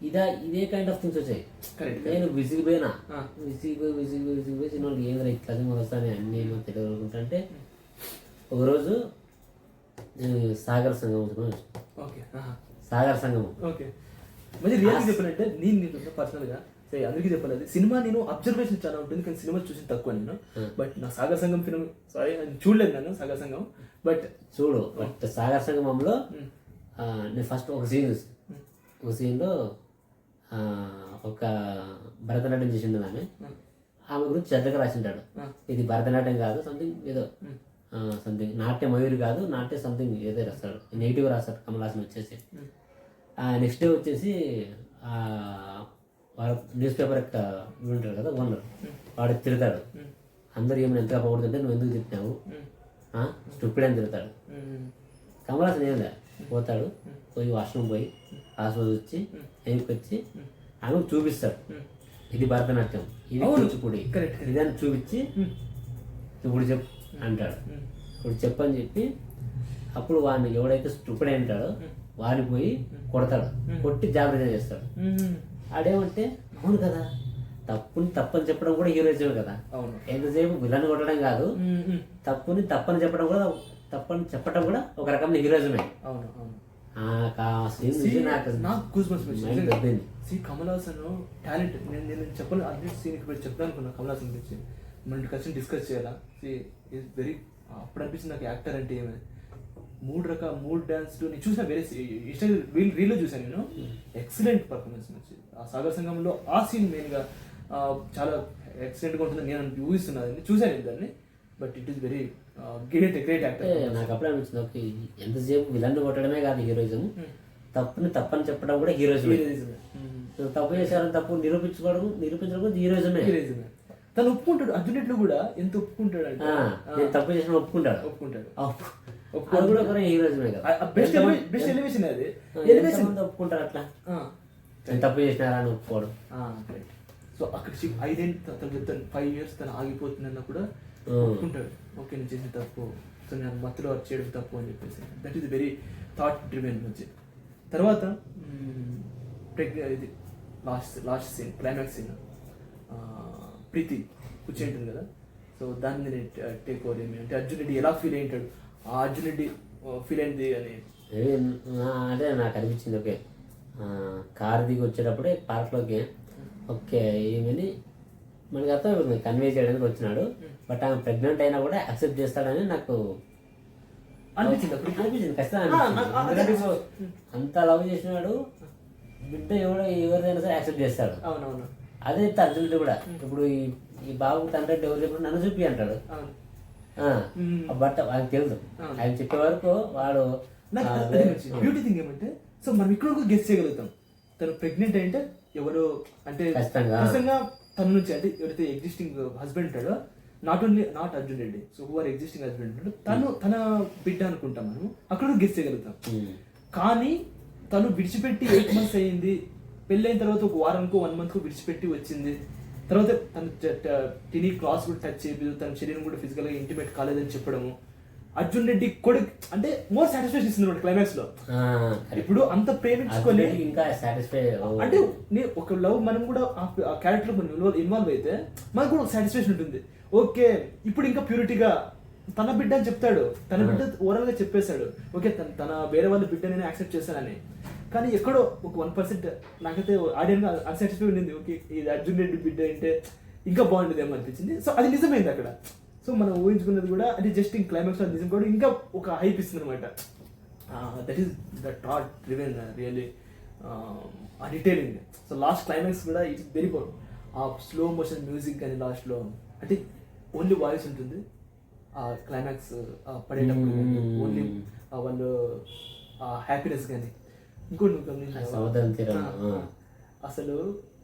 ఇదే కైండ్ ఆఫ్ థింగ్స్ వచ్చాయి. నేను విసిగిపోయినా విసిగిపోయి సినిమాలు ఏంద్రా ఇట్లా వస్తానే అన్నీ ఏమో తెలియదు అనుకుంటా. అంటే ఒకరోజు సాగర్ సంగమం మంచి రియల్గా చెప్పానంటే నేను పర్సనల్గా అందరికీ చెప్పలేదు. సినిమా నేను అబ్జర్వేషన్ చాలా ఉంటుంది కానీ సినిమా చూసి తక్కువ నేను. బట్ నా సాగర్ సంఘం ఫిల్మ్ చూడలేదు నేను సాగర్ సంఘం. బట్ సాగర్ సంగమంలో నేను ఫస్ట్ ఒక సీన్ చూసి, ఒక సీన్లో ఒక భరతనాట్యం చేసిండు ఆమె గురించి చెడ్డగా రాసింటాడు. ఇది భరతనాట్యం కాదు, సంథింగ్ ఏదో సంథింగ్ నాట్య మయూరి కాదు, నాట్య సంథింగ్ ఏదో రాస్తాడు, నెగిటివ్ రాస్తాడు కమల్ హాసన్ వచ్చేసి. నెక్స్ట్ డే వచ్చేసి వాడు న్యూస్ పేపర్ ఉంటాడు కదా ఓనర్, వాడు తిడతాడు. అందరు ఏమైనా ఎంతగా పోగొడుతుంటే నువ్వు ఎందుకు తిట్టినావు, స్టూపిడ్ అని తిడతాడు. కమల్ హాసన్ ఏం లేదు, పోతాడు, పోయి వాష్రూమ్ పోయి హాస్పిటల్ వచ్చి వెనక్కి వచ్చి ఆమెకు చూపిస్తాడు, ఇది భరతనాట్యం, ఇది కూచిపూడి, ఇదని చూపించి ఇప్పుడు చెప్పు అంటాడు. ఇప్పుడు చెప్పని చెప్పి అప్పుడు వాడిని ఎవడైతే స్టూపిడ్ అయి ఉంటాడో వాడిని పోయి కొడతాడు, కొట్టి జాగ్రత్త చేస్తాడు. ఆడేమంటే అవును కదా, తప్పని చెప్పడం కూడా హీరోయిజమే కదా. ఎంతసేపు విలన్ కొట్టడం కాదు, తప్పని చెప్పడం కూడా ఒక రకమైన హీరోయిజమే. కమల్ హాసన్ టాలెంట్ నేను చెప్పాలి, అన్ని సీన్కి పెట్టి చెప్తాను అనుకున్నా కమల్ హాసన్ గురించి. మనం కలిసి డిస్కస్ చేయాలా. ఈజ్ వెరీ అప్పుడు అనిపిస్తుంది నాకు యాక్టర్ అంటే ఏమని. మూడు డాన్స్ నేను చూసిన వేరే ఇన్స్టాగ్రామ్ రీల్లో చూసాను నేను. ఎక్సలెంట్ పర్ఫార్మెన్స్ మంచి. ఆ సాగర్ సంఘంలో ఆ సీన్ మెయిన్గా చాలా ఎక్సలెంట్గా ఉంటుందని నేను ఊహిస్తున్నాను, చూశాను దాన్ని. But it is very great actor. నాకు అప్పుడే అనిపించింది, ఓకే ఎంతసేపు విలన్ కొట్టడమే కాదు హీరోయిజం, తప్పని చెప్పడం కూడా హీరోయిజం. తప్పు చేశారని తప్పు నిరూపించడం హీరోయిజమే. తను ఒప్పుకుంటాడు. అర్జున్ రెడ్డి కూడా ఎంత ఒప్పుకుంటాడు అంటే నేను తప్పు చేసిన ఒప్పుకుంటాడు. ఒప్పుకోవడం కూడా ఒక హీరోయిజమే కదా. బెస్ట్ ఎలివేషన్ అది. ఎలివేషన్ ఒప్పుకుంటారు అట్లా, నేను తప్పు చేసినారా అని ఒప్పుకోవడం. సో అక్కడ 5 తను చెప్తాను 5 years తను ఆగిపోతుందన్నా కూడా ఒప్పుకుంటాడు. ఓకే నేను చేసిన తప్పు, సో నేను మత్తులో చేయడం తప్పు అని చెప్పేసి. That is very thought driven మంచి. తర్వాత ఇది లాస్ట్ సీన్, క్లైమాక్స్ సీన్, ప్రీతి కూర్చుంటుంది కదా. సో దాన్ని నేను టేక్ ఓవర్ ఏమి అంటే అర్జున్ రెడ్డి ఎలా ఫీల్ అయింటాడు, ఆ అర్జున్ రెడ్డి ఫీల్ అయింది అని అంటే నాకు అనిపించింది. ఓకే కారు దిగి వచ్చేటప్పుడే పార్క్లోకి ఓకే ఏమని మనకి అర్థం కన్వే చేయడానికి వచ్చినాడు. బట్ ఆమె ప్రెగ్నెంట్ అయినా కూడా యాక్సెప్ట్ చేస్తాడని నాకు అనిపించింది ఖచ్చితంగా. ఎందుకంటే అంత లవ్ చేసినాడు, బిడ్డ ఎవరిదైనా సరే యాక్సెప్ట్ చేస్తాడు. అవునవును. అదే అర్జున్ కూడా ఇప్పుడు ఈ బాబు తండ్రి ఎవరు చెప్పిన నన్ను చూపి అంటాడు. బట్ ఆయనకు తెలుసు, ఆయన చెప్పే వరకు వాడు. బ్యూటీ థింగ్ ఏమంటే సో మనం ఇక్కడ గెస్ చేయగలుగుతాం తను ప్రెగ్నెంట్ అంటే ఎవరు అంటే ఖచ్చితంగా తన నుంచి అంటే ఎవరైతే ఎగ్జిస్టింగ్ హస్బెండ్ ఉంటాడో, not Arjun Reddy, so who are existing husband ఉంటాడు, తన బిడ్డ అనుకుంటాం మనం, అక్కడ గెస్ చేయగలుగుతాం. కానీ తను విడిచిపెట్టి 8 months అయ్యింది, పెళ్ళైన తర్వాత ఒక వారానికో 1 month విడిచిపెట్టి వచ్చింది. తర్వాత తను తిని క్లాస్ కూడా టచ్ చేయలేదు, తన శరీరం కూడా ఫిజికల్ గా ఇంటిమేట్ కాలేదని చెప్పడము. అర్జున్ రెడ్డి కొడుకు అంటే మోర్ సాటిస్ఫాక్షన్ ఇస్తుంది క్లైమాక్స్ లో. ఇప్పుడు అంత ప్రేమించుకొని ఇంకా సాటిస్ఫై అంటే ఒక లవ్ మనం కూడా ఆ క్యారెక్టర్ ఇన్వాల్వ్ అయితే మనకు కూడా సాటిస్ఫాక్షన్ ఉంటుంది. ఓకే ఇప్పుడు ఇంకా ప్యూరిటీగా తన బిడ్డ అని చెప్తాడు, తన బిడ్డ ఓవరాల్ గా చెప్పేశాడు. ఓకే తన వేరే వాళ్ళ బిడ్డ నేను యాక్సెప్ట్ చేశానని. కానీ ఎక్కడో ఒక 1% నాకైతే ఆడియన్స్ అన్సాటిస్ఫై ఉండింది. ఓకే ఇది అర్జున్ రెడ్డి బిడ్డ అంటే ఇంకా బాగుంటుంది ఏమో అనిపించింది. సో అది నిజమైంది అక్కడ. సో మనం ఊహించుకున్నది కూడా అంటే జస్ట్ ఇన్ క్లైమాక్స్ నిజం కూడా ఇంకా ఒక హైప్ ఇస్తుంది అనమాట. That is the thought driven really ఆ డీటెయిలింగ్. సో లాస్ట్ క్లైమాక్స్ కూడా ఇట్స్ వెరీ గుడ్. ఆ స్లో మోషన్ మ్యూజిక్ కానీ లాస్ట్లో అంటే ఓన్లీ వాయిస్ ఉంటుంది. ఆ క్లైమాక్స్ పడేటప్పుడు ఓన్లీ వాళ్ళు హ్యాపీనెస్ కానీ ఇంకోటి అసలు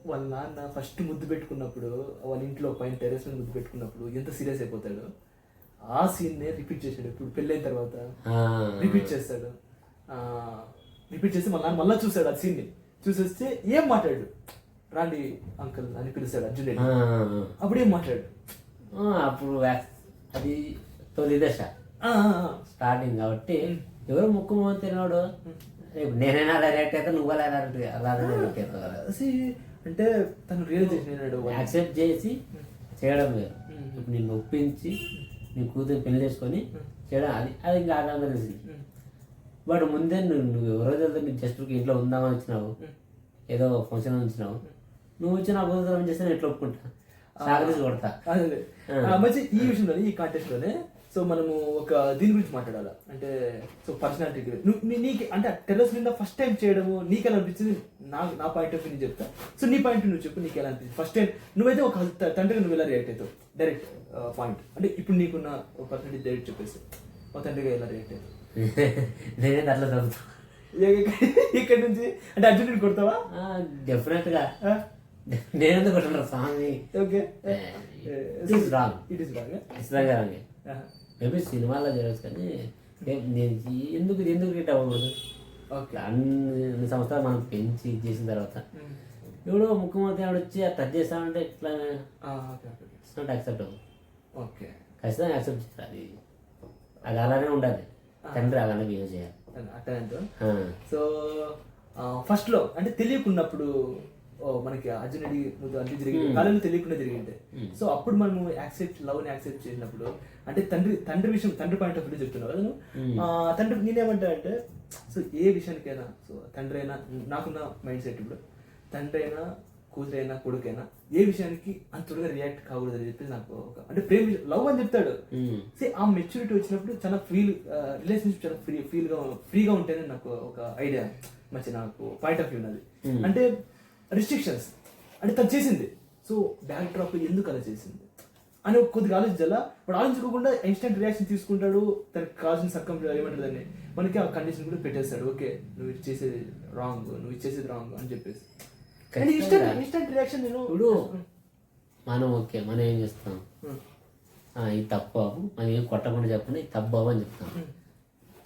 వాళ్ళ నాన్న ఫస్ట్ ముద్దు పెట్టుకున్నప్పుడు వాళ్ళ ఇంట్లో పైన టెరెస్ మీద ముద్దు పెట్టుకున్నప్పుడు ఎంత సీరియస్ అయిపోతాడు. ఆ సీన్ నే రిపీట్ చేశాడు. ఇప్పుడు పెళ్ళైన తర్వాత రిపీట్ చేస్తాడు. రిపీట్ చేసి వాళ్ళ నాన్న మళ్ళీ చూసాడు ఆ సీన్ ని. చూసేస్తే ఏం మాట్లాడు, రాండి అంకుల్ అని పిలుస్తాడు అర్జున్ రెడ్డి. అప్పుడు ఏం మాట్లాడు, అప్పుడు అది తొలి దశ స్టార్టింగ్ కాబట్టి ఎవరు ముక్కు మోహన్ తిన్నాడు, నేనైనా అలా రియాక్ట్ అయితే నువ్వు అలా అంటే తను రియలైజేషన్ యాక్సెప్ట్ చేసి చేయడం వేరు. ఇప్పుడు నిన్ను ఒప్పించి నీ కూతురు పెళ్లి చేసుకొని చేయడం అది ఇంకా ఆనందంగా తెలిసింది. బట్ ముందే నువ్వు ఎవరో తెలుసు నీ జస్ట్ ఇంట్లో ఉందామని వచ్చినావు, ఏదో ఫంక్షన్ వచ్చినావు, నువ్వు వచ్చి నా కూతురు చేస్తే నేను ఎట్లా ఒప్పుకుంటా, సాగరీసి కొడతా. మంచి ఈ విషయంలోనే ఈ కాంటెక్స్ట్ లోనే సో మనము ఒక దీని గురించి మాట్లాడాలి అంటే సో పర్సనాలిటీ నీకు అంటే టెర్రస్ మీద ఫస్ట్ టైం చేయడము నీకు ఎలా అనిపించింది? నా పాయింట్ ఆఫ్ వ్యూ నేను చెప్తా. సో నీ పాయింట్ నువ్వు చెప్పు, నీకు ఎలా అనిపించింది ఫస్ట్ టైం నువ్వైతే ఒక తండ్రిగా నువ్వు ఎలా రియాక్ట్ అవుతావు? డైరెక్ట్ పాయింట్ అంటే ఇప్పుడు నీకున్న పర్సనాలిటీ డైరెక్ట్ చెప్పేసి ఒక తండ్రిగా ఎలా రియాక్ట్ అవుతావు? నేనైతే అట్లా చదువుతా ఇక్కడ నుంచి అంటే అర్జునుడిని కొడతావా? డెఫినెట్ గా నేనెందుకు కొట్టాను స్వామి. Okay it is wrong. Maybe సినిమాలో జరగచ్చు కానీ నేను ఎందుకు రీట్ అవ్వకూడదు? ఓకే అన్ని సంవత్సరాలు మనం పెంచి చేసిన తర్వాత ఇప్పుడు ముఖ్యమంత్రి ఆవిడ వచ్చి టచ్ చేస్తామంటే ఇట్లా ఇట్స్ నాట్ యాక్సెప్ట్ అవ్వదు. ఓకే ఖచ్చితంగా యాక్సెప్ట్ చేయాలి. అది అలానే ఉండాలి, తండ్రి అలానే బిహేవ్ చేయాలి అట్లా. సో ఫస్ట్ లో అంటే తెలియకున్నప్పుడు మనకి అర్జున్ రెడ్డి అన్ని జరిగింది కాలంలో తెలియకుండా జరిగింది. సో అప్పుడు మనము లవ్ ని యాక్సెప్ట్ చేసినప్పుడు అంటే తండ్రి విషయం తండ్రి పాయింట్ ఆఫ్ వ్యూ చెప్తున్నావు కదా నువ్వు. తండ్రి నేనేమంటా అంటే సో ఏ విషయానికైనా సో తండ్రి అయినా నాకున్న మైండ్ సెట్ ఇప్పుడు తండ్రి అయినా కూతురైనా కొడుకైనా ఏ విషయానికి అంత త్వరగా రియాక్ట్ కాకూడదు అని చెప్పి నాకు ఒక అంటే ప్రేమ లవ్ అని చెప్తాడు. సే ఆ మెచ్యూరిటీ వచ్చినప్పుడు చాలా రిలేషన్షిప్ చాలా ఫ్రీగా ఉంటేనే నాకు ఒక ఐడియా మంచి నాకు పాయింట్ ఆఫ్ వ్యూ ఉన్నది. అంటే రిస్ట్రిక్షన్స్ అంటే తను చేసింది సో బ్యాక్ డ్రాప్ ఎందుకు అలా చేసింది అని కొద్దిగా ఆలోచించాలా. ఇప్పుడు ఆలోచించుకోకుండా ఇన్స్టెంట్ రియాక్షన్ తీసుకుంటాడు. తనకు కావాల్సిన సక్కం ఏమంటారు దాన్ని మనకి ఆ కండిషన్ కూడా పెట్టేస్తాడు. ఓకే నువ్వు ఇది చేసేది రాంగ్, నువ్వు ఇది చేసేది రాంగ్ అని చెప్పేసి ఇన్స్టెంట్ రియాక్షన్. నేను ఇప్పుడు మనం ఓకే మనం ఏం చేస్తాం, ఇది తప్పు బాబు, మనం ఏం కొట్టకుండా చెప్పండి, ఇది తప్పు బాబు అని చెప్తాం.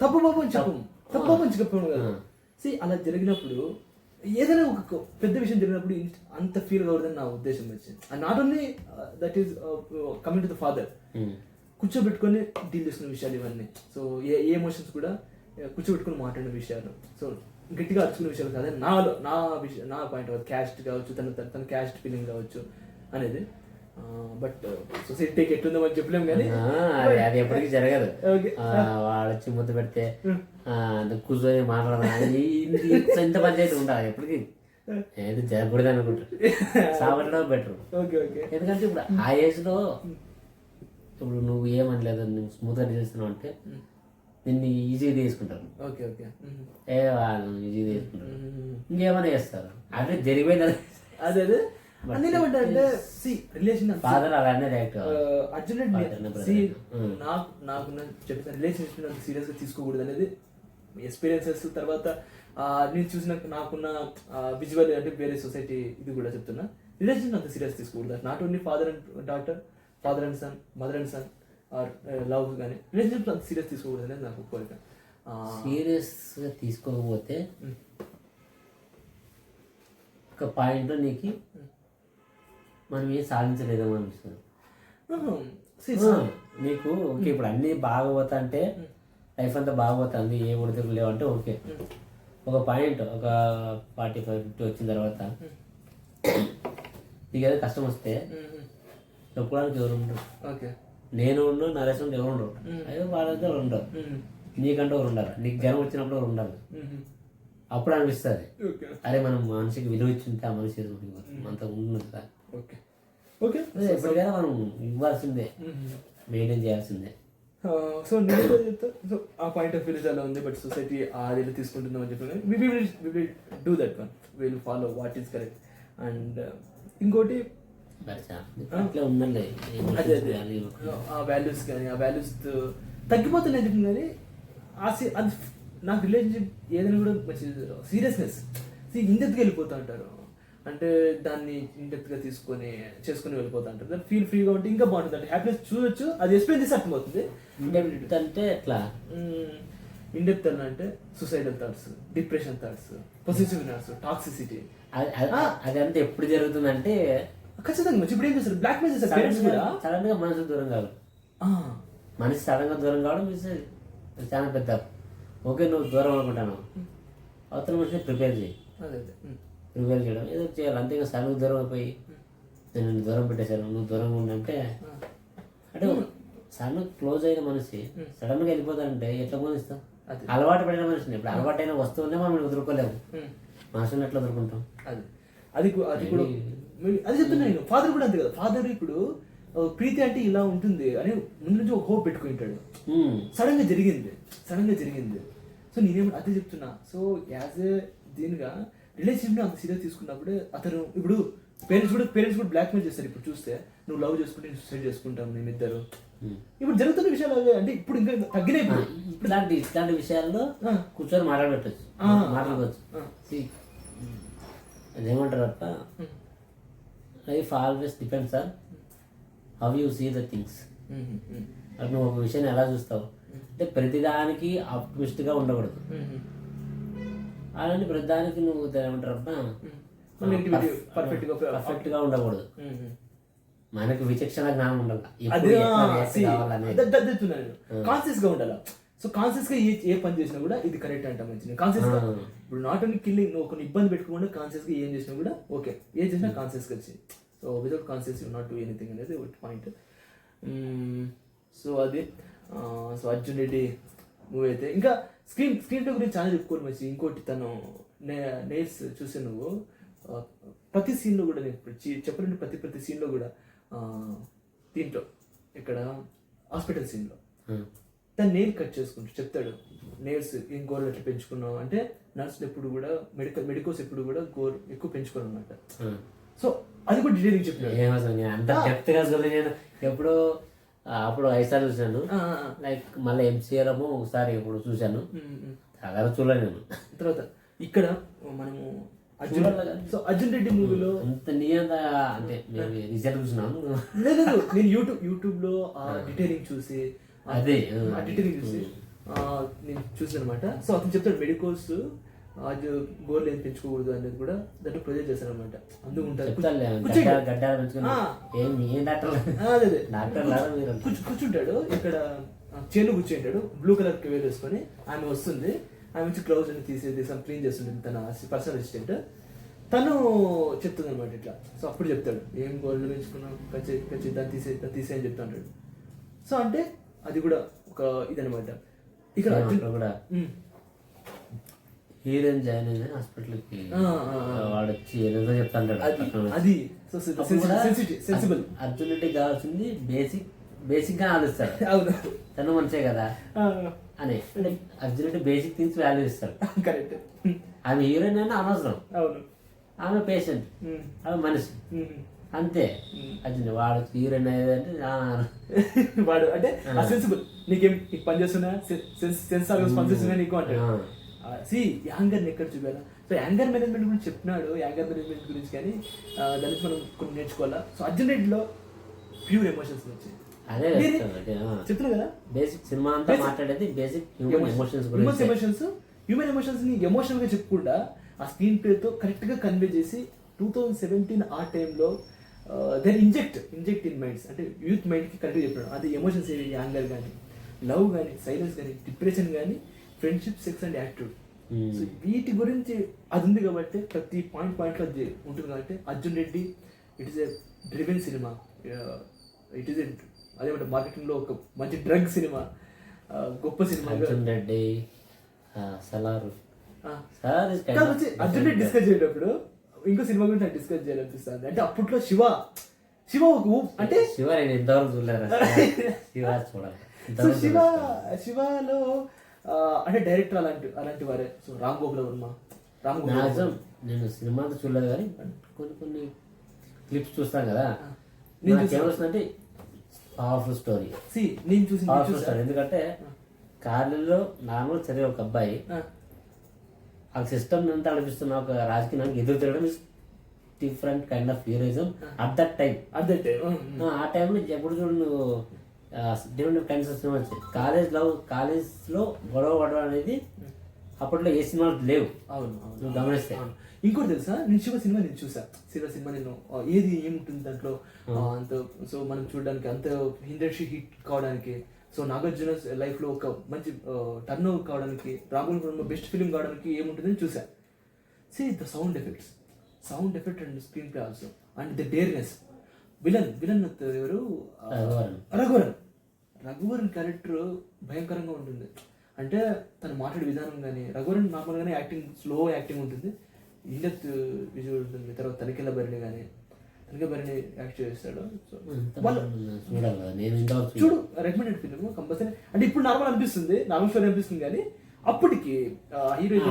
తప్పు బాబు అని చెప్పు, తప్పు బాబు అని చెప్పాము కదా. అలా జరిగినప్పుడు ఏదైనా ఒక పెద్ద విషయం జరిగినప్పుడు అంత ఫీల్ కావద్దని నా ఉద్దేశం వచ్చింది. And not only that is coming to the father, కూర్చోబెట్టుకొని డీల్ చేసుకున్న విషయాలు ఇవన్నీ. సో ఏ ఎమోషన్స్ కూడా కూర్చోబెట్టుకుని మాట్లాడిన విషయాలు, సో గట్టిగా అరుచుకునే విషయాలు కాదు నా పాయింట్ కావచ్చు, క్యాస్ట్ కావచ్చు, తన క్యాస్ట్ ఫీలింగ్ కావచ్చు అనేది. బట్ సొసైటీకి ఎట్లుందో మనం చెప్పలేము కానీ అది ఎప్పటికీ జరగదు. వాడు వచ్చి ముద్ద పెడితే కూర్చొని మాట్లాడాలి, ఇంత పంచాయతీ ఉండాలి ఎప్పటికీ, ఏది జరగకూడదు అనుకుంటారు. సావడం బెటర్. ఎందుకంటే ఇప్పుడు ఆ ఏజ్ లో ఇప్పుడు నువ్వు ఏమనలేదు, నువ్వు స్మూత్ గా చేస్తున్నావు అంటే నిన్ను ఈజీగా తీసుకుంటారు. ఏ వాళ్ళు ఈజీగా తీసుకుంటారు, ఇంకేమైనా చేస్తారు. అదే జరిగిపోయింది. అదే ఫాదర్ అలానే నాకు చెప్పిన రిలేషన్షిప్ అంత సీరియస్ గా తీసుకోకూడదు అనేది ఎక్స్పీరియన్సెస్. తర్వాత నేను చూసిన నాకున్న విజువల్ అంటే వేరే సొసైటీ ఇది కూడా చెప్తున్నా, రిలేషన్షిప్ అంత సీరియస్ తీసుకోకూడదు. Not only father and daughter, father and son, mother and son are love కానీ రిలేషన్షిప్ అంత సీరియస్ తీసుకోకూడదు అనేది నాకు కోరిక. సీరియస్ గా తీసుకోకపోతే ఒక పాయింట్లో నీకు మనం ఏం సాధించలేదేమో అనిపిస్తుంది నీకు. ఓకే ఇప్పుడు అన్ని బాగపోతా అంటే లైఫ్ అంతా బాగపోతుంది, ఏ ఒడిదులు లేవంటే ఓకే. ఒక పాయింట్ ఒక 45-50 వచ్చిన తర్వాత నీకు ఏదో కష్టం వస్తే చెప్పుకోవడానికి ఎవరు ఉండరు. నేను ఉండు, నరేష్ ఉండు, ఎవరు ఉండరు. అయ్యో వాళ్ళంతా ఉండరు, నీకంటే ఒకరు ఉండాలి. నీకు జ్వరం వచ్చినప్పుడు ఒకరు ఉండాలి. అప్పుడు అనిపిస్తుంది అరే మనం మనిషికి విలువ ఇచ్చింటే ఆ మనిషి అంత ఉంటుంది కదా. ఎప్పటికైనా మనం ఇవ్వాల్సిందే, మెయింటైన్ చేయాల్సిందే. సో నేను చెప్తా, సో ఆ పాయింట్ ఆఫ్ వ్యూ అలా ఉంది. బట్ సొసైటీ అది తీసుకుంటుందాం అని చెప్పి we will do that one, will follow what is correct. And ఇంకోటి ఉందండి అదే ఆ వాల్యూస్ కానీ ఆ వాల్యూస్ తగ్గిపోతున్నాయి చెప్పింది. కానీ అది నాకు రిలేషన్షిప్ ఏదైనా కూడా మంచి సీరియస్నెస్ ఇండెప్త్గా వెళ్ళిపోతూ ఉంటారు. అంటే దాన్ని ఇండెప్త్గా చేసుకొని వెళ్ళిపోతూ ఉంటారు. దాన్ని ఫీల్ ఫ్రీగా ఉంటే ఇంకా బాగుంటుంది. అంటే హ్యాపీనెస్ చూడొచ్చు, అది ఎక్స్ప్లెయిన్ చేసి అర్థమవుతుంది. ఇండెప్త్ అంటే ఎట్లా ఇండెప్త్ అంటే suicidal thoughts, depression thoughts, possessive thoughts, toxicity. అది అంతా ఎప్పుడు జరుగుతుందంటే ఖచ్చితంగా ఇప్పుడు ఏం చేస్తారు, బ్లాక్ మెయిల్ చేస్తారు పేరెంట్స్ కూడా. సడన్ గా మనసు దూరం కాదు, మనిషి సడన్ గా దూరం కావడం చాలా పెద్ద. ఓకే నువ్వు దూరం అనుకుంటాను, అవతల మనిషిని ప్రిపేర్ చేయడం, ఏదో చేయాలి. అంతేగా సడన్గా దూరం అయిపోయి నేను దూరం పెట్టేశాను, నువ్వు దూరంగా ఉండంటే అంటే సడన్ క్లోజ్ అయిన మనిషి సడన్ గా వెళ్ళిపోతానంటే ఎట్లా పోనిస్తాం? అలవాటు పడిన మనిషిని, ఇప్పుడు అలవాటైన వస్తువునే మనం వదులుకోలేము, మనుషుని ఎట్లా వదులుకుంటాం? అది కూడా అది చెప్తున్నా నేను. ఫాదర్ కూడా అంతే కదా. ఫాదర్ ఇప్పుడు ప్రీతి అంటే ఇలా ఉంటుంది అని ముందు నుంచి ఒక హోప్ పెట్టుకుంటాడు. సడన్ గా జరిగింది. సో నేనేమో అదే చెప్తున్నా. సో యాజ్ ఏ దీనిగా రిలేషన్షిప్ అంత సీరియస్ తీసుకున్నప్పుడు అతను ఇప్పుడు పేరెంట్స్ కూడా బ్లాక్ మెయిల్ చేస్తారు. ఇప్పుడు చూస్తే నువ్వు లవ్ చేసుకుంటే నేను సూసైడ్ చేసుకుంటాం మేమిద్దరు. ఇప్పుడు జరుగుతున్న విషయాలు అవే. అంటే ఇప్పుడు ఇంకా తగ్గినాయి. ఇట్లాంటి విషయాల్లో కూర్చొని మాట్లాడుకోవచ్చు. అదేమంటారు అప్ప, life always depends on how you see the things. అక్కడ నువ్వు ఒక విషయాన్ని ఎలా చూస్తావు అంటే ప్రతిదానికి ఆప్టిమిస్ట్గా ఉండకూడదు. అలాంటి ప్రతిదానికి నువ్వు ఏమంటారు పర్ఫెక్ట్ గా ఉండకూడదు. మనకు విచక్షణ జ్ఞానం ఉండాలి, కాన్షియస్ గా ఉండాలి. సో కాన్షియస్ గా ఏ పని చేసినా కూడా ఇది కరెక్ట్ అంట మంచిది. కాన్షియస్ గా ఇప్పుడు నాట్ ఓన్లీ కిల్లింగ్, నువ్వు కొన్ని ఇబ్బంది పెట్టుకోకుండా కాన్షియస్ గా ఏం చేసినా కూడా ఓకే, ఏం చేసినా కాన్షియస్ గా వచ్చి. So without conscious you not do anything అనేది ఒక పాయింట్. సో అది సో అర్జున్ రెడ్డి మూవీ అయితే ఇంకా స్క్రీన్ ప్లే గురించి చాలా చెప్పుకోవాలి మంచి. ఇంకోటి తను నెయిల్స్ చూసే నువ్వు ప్రతి సీన్లో కూడా నేను చెప్పాలంటే ప్రతి సీన్లో కూడా దీంట్లో ఇక్కడ హాస్పిటల్ సీన్లో తను నెయిల్ కట్ చేసుకుంటూ చెప్తాడు, నెయిల్స్ ఏం గోర్లు ఎట్లా పెంచుకున్నావు అంటే నర్సులు ఎప్పుడు కూడా మెడికోస్ ఎప్పుడు కూడా గోర్ ఎక్కువ పెంచుకోను అన్నమాట. సో అది కూడా డీటెయిలింగ్ చెప్పాను. ఎప్పుడు అప్పుడు 5 సార్లు చూసాను, లైక్ మళ్ళీ MCR ఒకసారి ఇప్పుడు చూశాను, సాధారణ చూడలేదు నేను. తర్వాత ఇక్కడ మనము అర్జున్. సో అర్జున్ రెడ్డి మూవీలో అంత నీ అంత అంటే మేము రీసెంట్ చూసినాము. లేదు నేను యూట్యూబ్ లో ఆ డీటెయిలింగ్ చూసి అదే ఆ డీటెయిలింగ్ చూసి నేను చూసాను అనమాట. సో అతను చెప్తాడు మెడికోల్స్ అది గోర్లు ఏం పెంచుకోకూడదు అనేది కూడా దాంట్లో ప్రొజెక్ట్ చేశారు అనమాట. అందుకు కూర్చుంటాడు ఇక్కడ చేను కూర్చుంటాడు, బ్లూ కలర్ వేర్ వేసుకొని. ఆమె వస్తుంది, ఆమె వచ్చి గ్లౌజ్ అని తీసేది క్లీన్ చేస్తుంటుంది తన పర్సనల్ అసిస్టెంట్. తను చెప్తుంది అనమాట ఇట్లా. సో అప్పుడు చెప్తాడు ఏం గోల్డ్ పెంచుకున్నావు ఖచ్చి దాన్ని తీసే అని చెప్తా ఉంటాడు. సో అంటే అది కూడా ఒక ఇదనమాట. ఇక్కడ కూడా హీరోయిన్ జాయిన్ అయిన హాస్పిటల్కి వాడు వచ్చి ఏదో చెప్తాడు. అది సెన్సిబుల్. అర్జున్ రెడ్డి కావాల్సింది బేసిక్ గా ఆలోచిస్తాడు. అవును, తను మంచిదే కదా అని. Arjun Reddy basic things value ఇస్తాడు. కరెక్ట్. ఆమె హీరోయిన్ అయినా అనవసరం. అవును, ఆమె పేషెంట్, ఆమె మనిషి అంతే. అర్జున్ వాడు హీరోయిన్ అయ్యేదంటే వాడు అంటే సెన్సిబుల్. నీకేం పని చేస్తున్నా సెన్స్ పనిచేస్తున్నా నీకు అంటాడు. యాంగర్ ఎక్కడ చూపాలా. సో యాంగర్ మేనేజ్మెంట్ గురించి చెప్పినాడు, యాంగర్ మేనేజ్మెంట్ గురించి. కానీ దాని నుంచి మనం కొన్ని నేర్చుకోవాలా. సో అర్జున్ రెడ్డిలో ప్యూర్ ఎమోషన్స్ వచ్చాయి. అదే చెప్తున్నా కదా, బేసిక్ సినిమా అంతా మాట్లాడేది బేసిక్ హ్యూమన్ ఎమోషన్స్ ని ఎమోషనల్ గా చెప్పకుండా ఆ స్క్రీన్ ప్లే తో కరెక్ట్ గా కన్వే చేసి 2017 ఆ టైంలో దెన్ ఇంజెక్ట్ ఇన్ మైండ్స్, అంటే యూత్ మైండ్ కి కరెక్ట్ గా చెప్పాడు. అది ఎమోషన్స్ ఏవి, యాంగర్ కానీ, లవ్ కానీ, సైలెన్స్ కానీ, డిప్రెషన్ కానీ, friendship, sex and attitude. So వీటి గురించి అది ఉంది కాబట్టి ప్రతి పాయింట్ లో అది ఉంటుంది. కాబట్టి Arjun Reddy it is a driven cinema. It is అదేమంటే మార్కెటింగ్ లో ఒక మంచి డ్రగ్ సినిమా, గొప్ప సినిమా. అర్జున్ రెడ్డి సలారు అర్జున్ రెడ్డి డిస్కస్ చేసేటప్పుడు ఇంకో సినిమా గురించి నాకు డిస్కస్ చేయాలనిపిస్తుంది. అంటే అప్పట్లో శివ ఒక అంటే శివ నేను ఎంతవరకు చూడలేదు. శివలో అంటే డైరెక్టర్ అలాంటి వారే. సో రామ్ గోపాల్ వర్మ, నేను సినిమా చూడలేదు కానీ కొన్ని క్లిప్స్ చూస్తాను కదా, ఏమొస్తుందంటే పవర్ఫుల్ స్టోరీ. నేను చూసి ఎందుకంటే కార్లలో నార్మల్ చదివే ఒక అబ్బాయి ఆ సిస్టమ్ అంతా అనిపిస్తున్న ఒక రాజకీయ నాయకుడికి ఎదురు తిరగడం different kind of heroism at that time. ఆ టైంలో ఎప్పుడు చూడు నువ్వు డిఫరెంట్ కైండ్స్ ఆఫ్ సినిమా వచ్చాయి. కాలేజ్లో గొడవ పడడం అనేది అప్పట్లో ఏ సినిమాలు లేవు. నువ్వు గమనిస్తే. ఇంకోటి తెలుసా, నేను శివ సినిమా నేను ఏది ఏముంటుంది దాంట్లో అంత. సో మనం చూడడానికి అంత ఇండస్ట్రీ హిట్ కావడానికి, సో నాగార్జున లైఫ్ లో ఒక మంచి టర్న్ ఓవర్ కావడానికి, రాఘుల్ బెస్ట్ ఫిలిం కావడానికి ఏముంటుందని చూసా. The sound effect and screen play also and the డేర్నెస్. Villain ఎవరు, రఘువరన్ క్యారెక్టర్ భయంకరంగా ఉంటుంది. అంటే తను మాట్లాడే విధానం కానీ, రఘువరన్ నార్మల్గానే యాక్టింగ్ స్లో యాక్టింగ్ ఉంటుంది, ఇండెప్త్ విజువల్ ఉంటుంది. తర్వాత తనిఖీల భరణి యాక్ట్ చేస్తాడు. చూడు, రికమెండెడ్ ఫిలిం కంపల్సరీ. అంటే ఇప్పుడు నార్మల్ స్టోరీ అనిపిస్తుంది కానీ అప్పటికి హీరోయిన్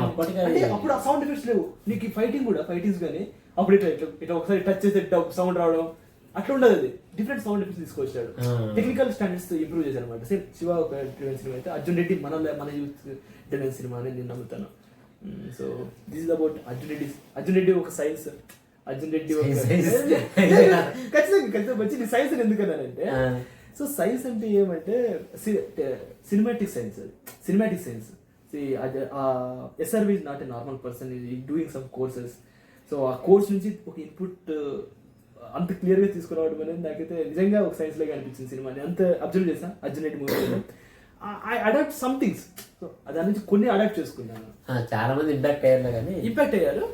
అప్పుడు ఆ సౌండ్ ఎఫెక్ట్స్ లేవు. నీకు ఫైటింగ్స్ కానీ అప్పుడు ఇట్లా ఒకసారి టచ్ చేస్తే సౌండ్ రావడం అట్లా ఉండదు. అది డిఫరెంట్ సౌండ్ ఎఫెక్ట్స్ తీసుకొచ్చాడు. టెక్నికల్ స్టాండర్డ్స్ ఇంప్రూవ్ చేశారు అనమాట. సేమ్ శివ ఒక డ్రివెన్ సినిమా అయితే అర్జున్ రెడ్డి మన యూత్ డ్రివెన్ సినిమా అని నేను నమ్ముతాను. So this is about Arjun Reddy ఒక సైన్స్. అర్జున్ రెడ్డి ఖచ్చితంగా వచ్చి సైన్స్ ఎందుకన్నానంటే, సో సైన్స్ అంటే ఏమంటే cinematic science. SRV is not a normal person, is doing some courses. So ఆ కోర్స్ నుంచి ఒక ఇన్పుట్ అంత క్లియర్ గా తీసుకురావడం అనేది నాకైతే నిజంగా ఒక సైన్స్ లాగా అనిపించింది సినిమాని. అంత అబ్జర్వ్ చేసా Arjun Reddy movie. I adapt some things. So దాని నుంచి కొన్ని అడాప్ట్ చేసుకున్నాను. చాలా మంది ఇంపాక్ట్ అయ్యారు.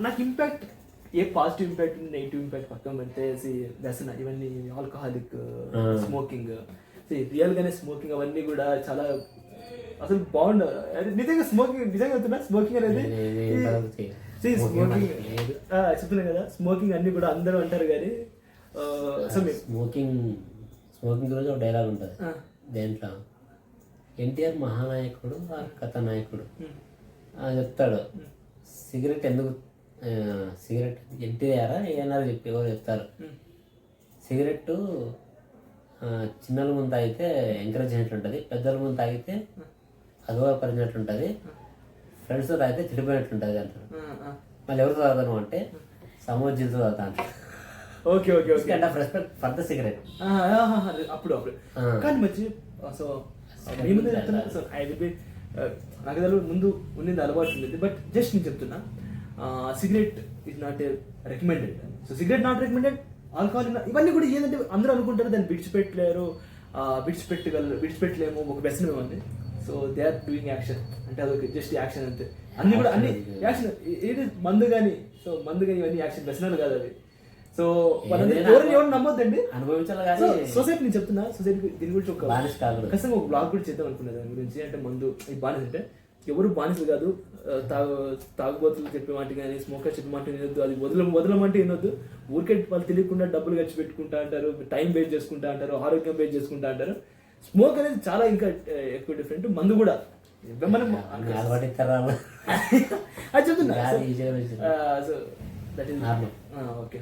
నాకు ఇంపాక్ట్ ఏ పాజిటివ్ ఇంపాక్ట్ ఉంది, నెగిటివ్ ఇంపాక్ట్ పక్కన పెడితే వ్యసన ఇవన్నీ ఆల్కహాలిక్, స్మోకింగ్, రియల్ గానే స్మోకింగ్ అవన్నీ కూడా చాలా అసలు బాగుండదు. నిజంగా స్మోకింగ్ అనేది చెప్తున్నా కదా, స్మోకింగ్ అన్ని కూడా అందరూ అంటారు కానీ స్మోకింగ్ గురించి ఒక డైలాగ్ ఉంటుంది దేంట్లో. ఎన్టీఆర్ మహానాయకుడు కథానాయకుడు చెప్తాడు, సిగరెట్ ఎన్టీఆర్ ఏమన్నారు ఎవరు చెప్తారు, సిగరెట్ చిన్నల ముందు తాగితే ఎంకరేజ్ చేసినట్టుంటుంది, పెద్దల ముందు తాగితే అగౌరవపరిచినట్టుంటుంది, ఫ్రెండ్స్తో తాగితే చెడిపోయినట్టుంటుంది అంటారు. మళ్ళీ ఎవరు చదువుతాను అంటే సమోజిత్ చదువుతాను. Okay okay okay kind of respect for the cigarette. అప్పుడు కానీ మంచి సో మీ ముందు చెప్తున్నా. సో ఐ విల్ బి నాకు తెలియదు ముందు ఉన్నది అలవాటు ఉండేది, బట్ జస్ట్ నేను చెప్తున్నా cigarette is not a recommended. So cigarette not recommended, alcohol ఇవన్నీ కూడా ఏంటంటే అందరూ అనుకుంటారు దాన్ని విడిచిపెట్టలేరు, విడిచిపెట్టలేము ఒక వ్యసనం అని. So they are doing action అంటే అదొక జస్ట్ యాక్షన్ అంతే. అన్ని కూడా అన్ని యాక్షన్ ఏంటి మందు కానీ, సో మందు కానీ ఇవన్నీ యాక్షన్ వ్యసనాలు కాదు అవి. సో ఎవరు నమ్మొద్దండి, అనుభవించాలి. కానీ సొసైటీ నేను చెప్తున్నా, సొసైటీ దీని గురించి ఒక ఖచ్చితంగా ఒక బ్లాగ్ కూడా చేద్దాం అనుకున్నా దాని గురించి. అంటే మందు ఈ బానిస అంటే ఎవరు బానిసలు కాదు. తాగుబోతులు చెప్పే మాట కానీ స్మోకర్ చెప్పే మాట వినొద్దు, అది వదలమంటే వినొద్దు. ఊరికే వాళ్ళు తెలియకుండా డబ్బులు ఖర్చు పెట్టుకుంటా అంటారు, టైం వేస్ట్ చేసుకుంటా అంటారు, ఆరోగ్యం వేస్ట్ చేసుకుంటా అంటారు. స్మోక్ అనేది చాలా ఇంకా ఎక్కువ డిఫరెంట్, మందు కూడా మనం అది చెప్తున్నా. సో దట్ ఈస్ ఓకే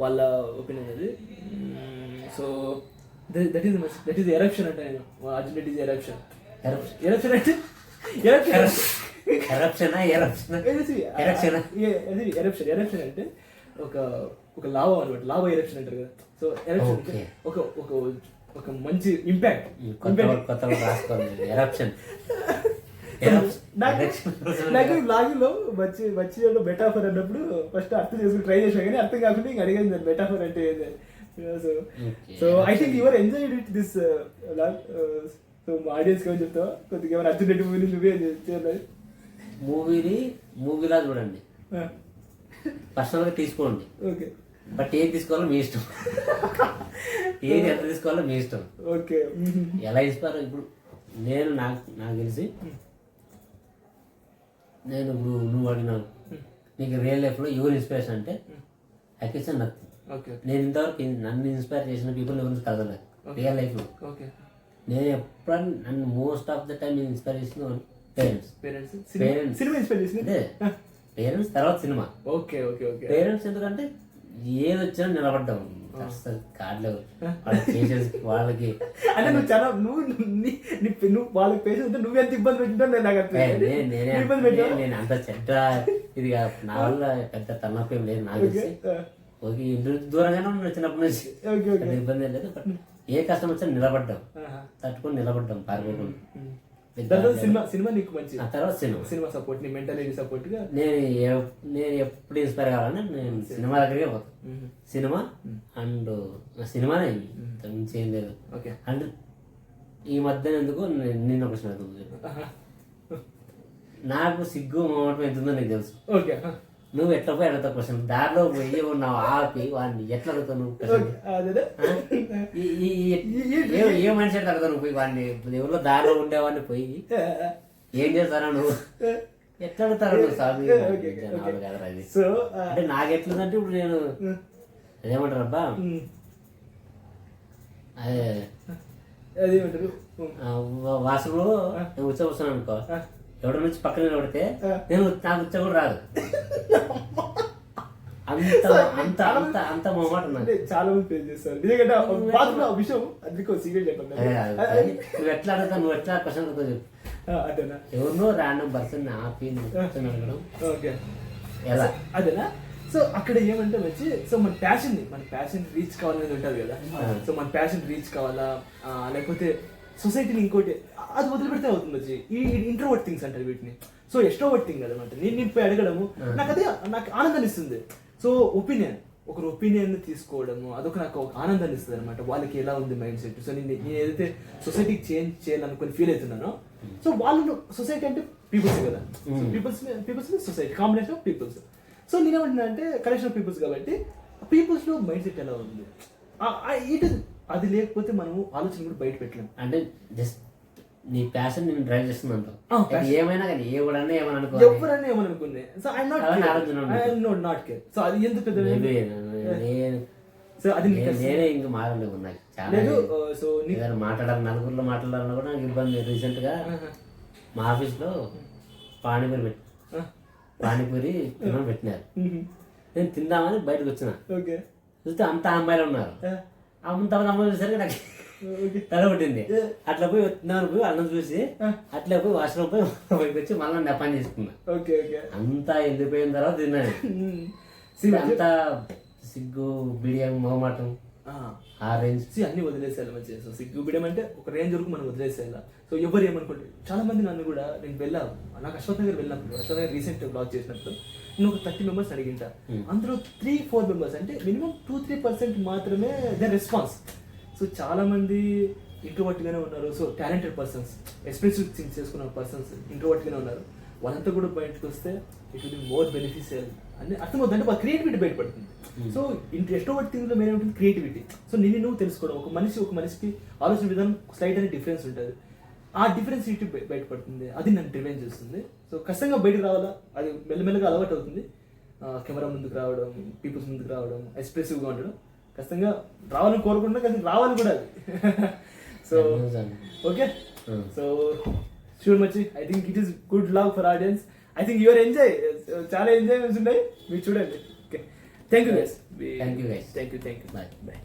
వాళ్ళ ఒపీనియన్ అది. సో దట్ ఈస్ ఎరప్షన్ అంటే నేను అర్జున్ రెడ్డి ఎరప్షన్. ఎరప్షన్ అంటే ఎరప్షన్ అంటే ఒక లావా అనమాట, లావా ఎరప్షన్ అంటారు కదా. సో ఎరప్షన్ అంటే ఒక మంచి ఇంపాక్ట్. నాకు లాగిలో వచ్చి మెటాఫర్ అన్నప్పుడు ఫస్ట్ అర్థం చేసుకుని ట్రై చేసాను, కానీ అర్థం కాకుండా ఇంకా అడిగాను మెటాఫర్ అంటే ఏంటి. So I think your enjoyed it this log. So మా ఆడియన్స్కి ఏమని చెప్తావా, కొద్దిగా ఏమైనా అర్జున్ రెడ్డి మూవీ నువ్వే చేయాలి. మూవీలా చూడండి, పర్సనల్గా తీసుకోండి. ఓకే, బట్ ఏది తీసుకోవాలో మీ ఇష్టం, ఏది ఎంత తీసుకోవాలో మీ ఇష్టం. ఓకే, ఎలా ఇన్స్పైర్ ఇప్పుడు నేను నాకు తెలిసి నేను ఇప్పుడు నువ్వు అడిగినావు నీకు రియల్ లైఫ్లో ఎవరు ఇన్స్పిరేషన్ అంటే అకేషన్ నథింగ్. నేను ఇంతవరకు నన్ను ఇన్స్పైర్ చేసిన పీపుల్ ఎవరిని కదలేదు రియల్ లైఫ్లో. నేను ఎప్పుడన్నా నన్ను most of the time inspire చేసిన పేరెంట్స్ తర్వాత సినిమా. పేరెంట్స్ ఎందుకంటే ఏది వచ్చినా నిలబడ్డాం కార్డులో వాళ్ళకి. అంటే నువ్వు చాలా నువ్వు వాళ్ళకి పేషెన్స్ ఉంటే నువ్వు ఎంత ఇబ్బంది పెట్టినా నేను అంత చెడ్డ ఇది నా వల్ల పెద్ద తలనొప్పి ఏం లేదు నాకు తెలిసి. ఓకే ఇంటి దూరంగానే ఉన్నాను చిన్నప్పటి నుంచి, ఇబ్బంది ఏం లేదు. బట్ ఏ కష్టం వచ్చినా నిలబడ్డాం, తట్టుకొని నిలబడ్డాం పారిపోకుండా. సినిమా నీకు మంచి తర్వాత సినిమా సపోర్ట్, నీ మెంటల్ సపోర్ట్ గా నేను ఎప్పుడు ఇన్స్పైర్ కావాలని నేను సినిమా దగ్గరే పోతాను. సినిమా అండ్ సినిమానే మించి ఏం లేదు. అండ్ ఈ మధ్యన ఎందుకు నేను ఒక క్వశ్చన్ నాకు సిగ్గు మొహమాటం ఎంత ఉందో నీకు తెలుసు. నువ్వు ఎట్లా పోయి అడుగుతావు క్వశ్చన్, దారిలో పోయి ఉన్నావు ఆపి వాడిని ఎట్లా అడుగుతావు నువ్వు? ఏ మనిషి ఎట్లా అడుగుతావు నువ్వు పోయి వాడిని? ఎవరిలో దారిలో ఉండేవాడిని పోయి ఏం చేస్తారా నువ్వు? ఎట్లా అడుగుతారు నువ్వు స్వామి? కదరా అది. అంటే నాకు ఎట్లుందంటే ఇప్పుడు నేను అదేమంటారు అబ్బా అదేమంటారు వాసనలో నేను ఉచ్చబోస్తాను అనుకో, ఎవరి నుంచి పక్కన నిలబడితే నేను నాకు ఉచ్చ కూడా రాదు. అంత అంత అంత అంత మొహమాట చాలా మంది ఫేస్ చేస్తారు. ఎందుకంటే విషయం అందుకో సీరియస్ చెప్పండి. నువ్వు ఎట్లా అడుగుతావు, నువ్వు ఎట్లా క్వశ్చన్ అడుగుతావు చెప్పు. ఎవరినో ర్యాండమ్ పర్సన్ ఆపి అడగడం ఎలా అదేనా? సో అక్కడ ఏమంటే వచ్చి సో మన ప్యాషన్ రీచ్ కావాలనేది ఉంటుంది కదా. సో మన ప్యాషన్ రీచ్ కావాలా, లేకపోతే సొసైటీని ఇంకోటి అది వదిలిపెడితే అవుతుంది వచ్చి ఈ ఇంట్రోవర్ట్ థింగ్స్ అంటారు వీటిని. సో ఎక్స్ట్రోవర్ట్ థింగ్ అనమాట. నేను పోయి అడగడము నాకు ఆనందాన్ని ఇస్తుంది. సో ఒకరు ఒపీనియన్ తీసుకోవడము అదొక నాకు ఒక ఆనందాన్ని ఇస్తుంది అనమాట. వాళ్ళకి ఎలా ఉంది మైండ్ సెట్. సో నేను ఏదైతే సొసైటీకి చేంజ్ చేయాలనుకుని ఫీల్ అవుతున్నానో, సో వాళ్ళు సొసైటీ అంటే పీపుల్స్ కదా. Peoples society combination of peoples. So నేనేమంటున్నా అంటే కలెక్షన్ ఆఫ్ పీపుల్స్ కాబట్టి పీపుల్స్ లో మైండ్ సెట్ ఎలా ఉంది అది లేకపోతే మనం ఆలోచన కూడా బయట పెట్టలేము. అంటే జస్ట్ నీ ప్యాషన్ నేను డ్రైవ్ చేస్తున్నాను. ఏమైనా కానీ ఎవరన్నా ఏమనుకునే so I not care. So అది ఎంత పెద్ద నేనే ఇంక మారలేవు నాకు చాలా. సో మాట్లాడాలి నలుగురిలో మాట్లాడాలన్నా కూడా నాకు ఇబ్బంది. రీసెంట్ గా మా ఆఫీస్ లో పానీపూరి పెట్టినారు. నేను తిందామని బయటకు వచ్చిన, చూస్తే అంత అమ్మాయిలు ఉన్నారు. అంత అమ్మాయిలు చూసరికి నాకు తల పుట్టింది. అట్లా పోయి వస్తున్నాను పోయి అన్నం చూసి అట్లా పోయి వాష్రూమ్ పోయి వచ్చి మళ్ళీ నెపాన్ చేసుకున్నా. Okay okay. అంతా ఎండిపోయిన తర్వాత తిన్నాను. అంతా సిగ్గు బిడియం మొహమాటం ఆ రేంజ్ అన్ని వదిలేసేయాలి మంచిగా. సో సిగ్గు బిడియం అంటే ఒక రేంజ్ వరకు మనం వదిలేసేయాలి. సో ఎవరు ఏమనుకుంటే చాలా మంది నన్ను కూడా నేను వెళ్ళాను నాకు అశ్వత్ నగర్ వెళ్ళినప్పుడు అశ్వత్ నగర్ రీసెంట్ బ్లాగ్ చేసినప్పుడు నేను ఒక 30 మెంబర్స్ అడిగింటా. అందులో 3-4 మెంబర్స్ అంటే మినిమం 2-3% మాత్రమే దే రెస్పాన్స్. సో చాలా మంది ఇంట్రోవర్ట్ గానే ఉన్నారు. So talented persons, expressive things చేసుకున్న పర్సన్స్ ఇంట్రోవర్ట్ గానే ఉన్నారు. వాళ్ళంతా కూడా బయటకు వస్తే it will be more beneficial అని అర్థమవుతుంది. అంటే వాళ్ళ క్రియేటివిటీ బయటపడుతుంది. సో ఎక్స్ట్రోవర్ట్ థింగ్ లో మెయిన్ ఉంటుంది క్రియేటివిటీ. సో నువ్వు తెలుసుకోవడం, ఒక మనిషికి ఆలోచన విధానం స్లైట్ అనే డిఫరెన్స్ ఉంటుంది. ఆ డిఫరెన్స్ బయటపడుతుంది. అది నన్ను డ్రివెన్ చేస్తుంది. సో ఖచ్చితంగా బయటకు రావాలా, అది మెల్లమెల్లగా అలవాటు అవుతుంది. కెమెరా ముందుకు రావడం, పీపుల్స్ ముందుకు రావడం, ఎక్స్ప్రెసివ్గా ఉండడం ఖచ్చితంగా రావాలని కోరుకుంటున్నా, కానీ రావాలి కూడా అది. So okay. సో షూర్ మచ్చి I think it is good love for audience. I think your enjoy, చాలా ఎంజాయ్మెంట్స్ ఉన్నాయి మీరు చూడండి. Okay, thank you guys. Thank you guys. Thank you. Bye.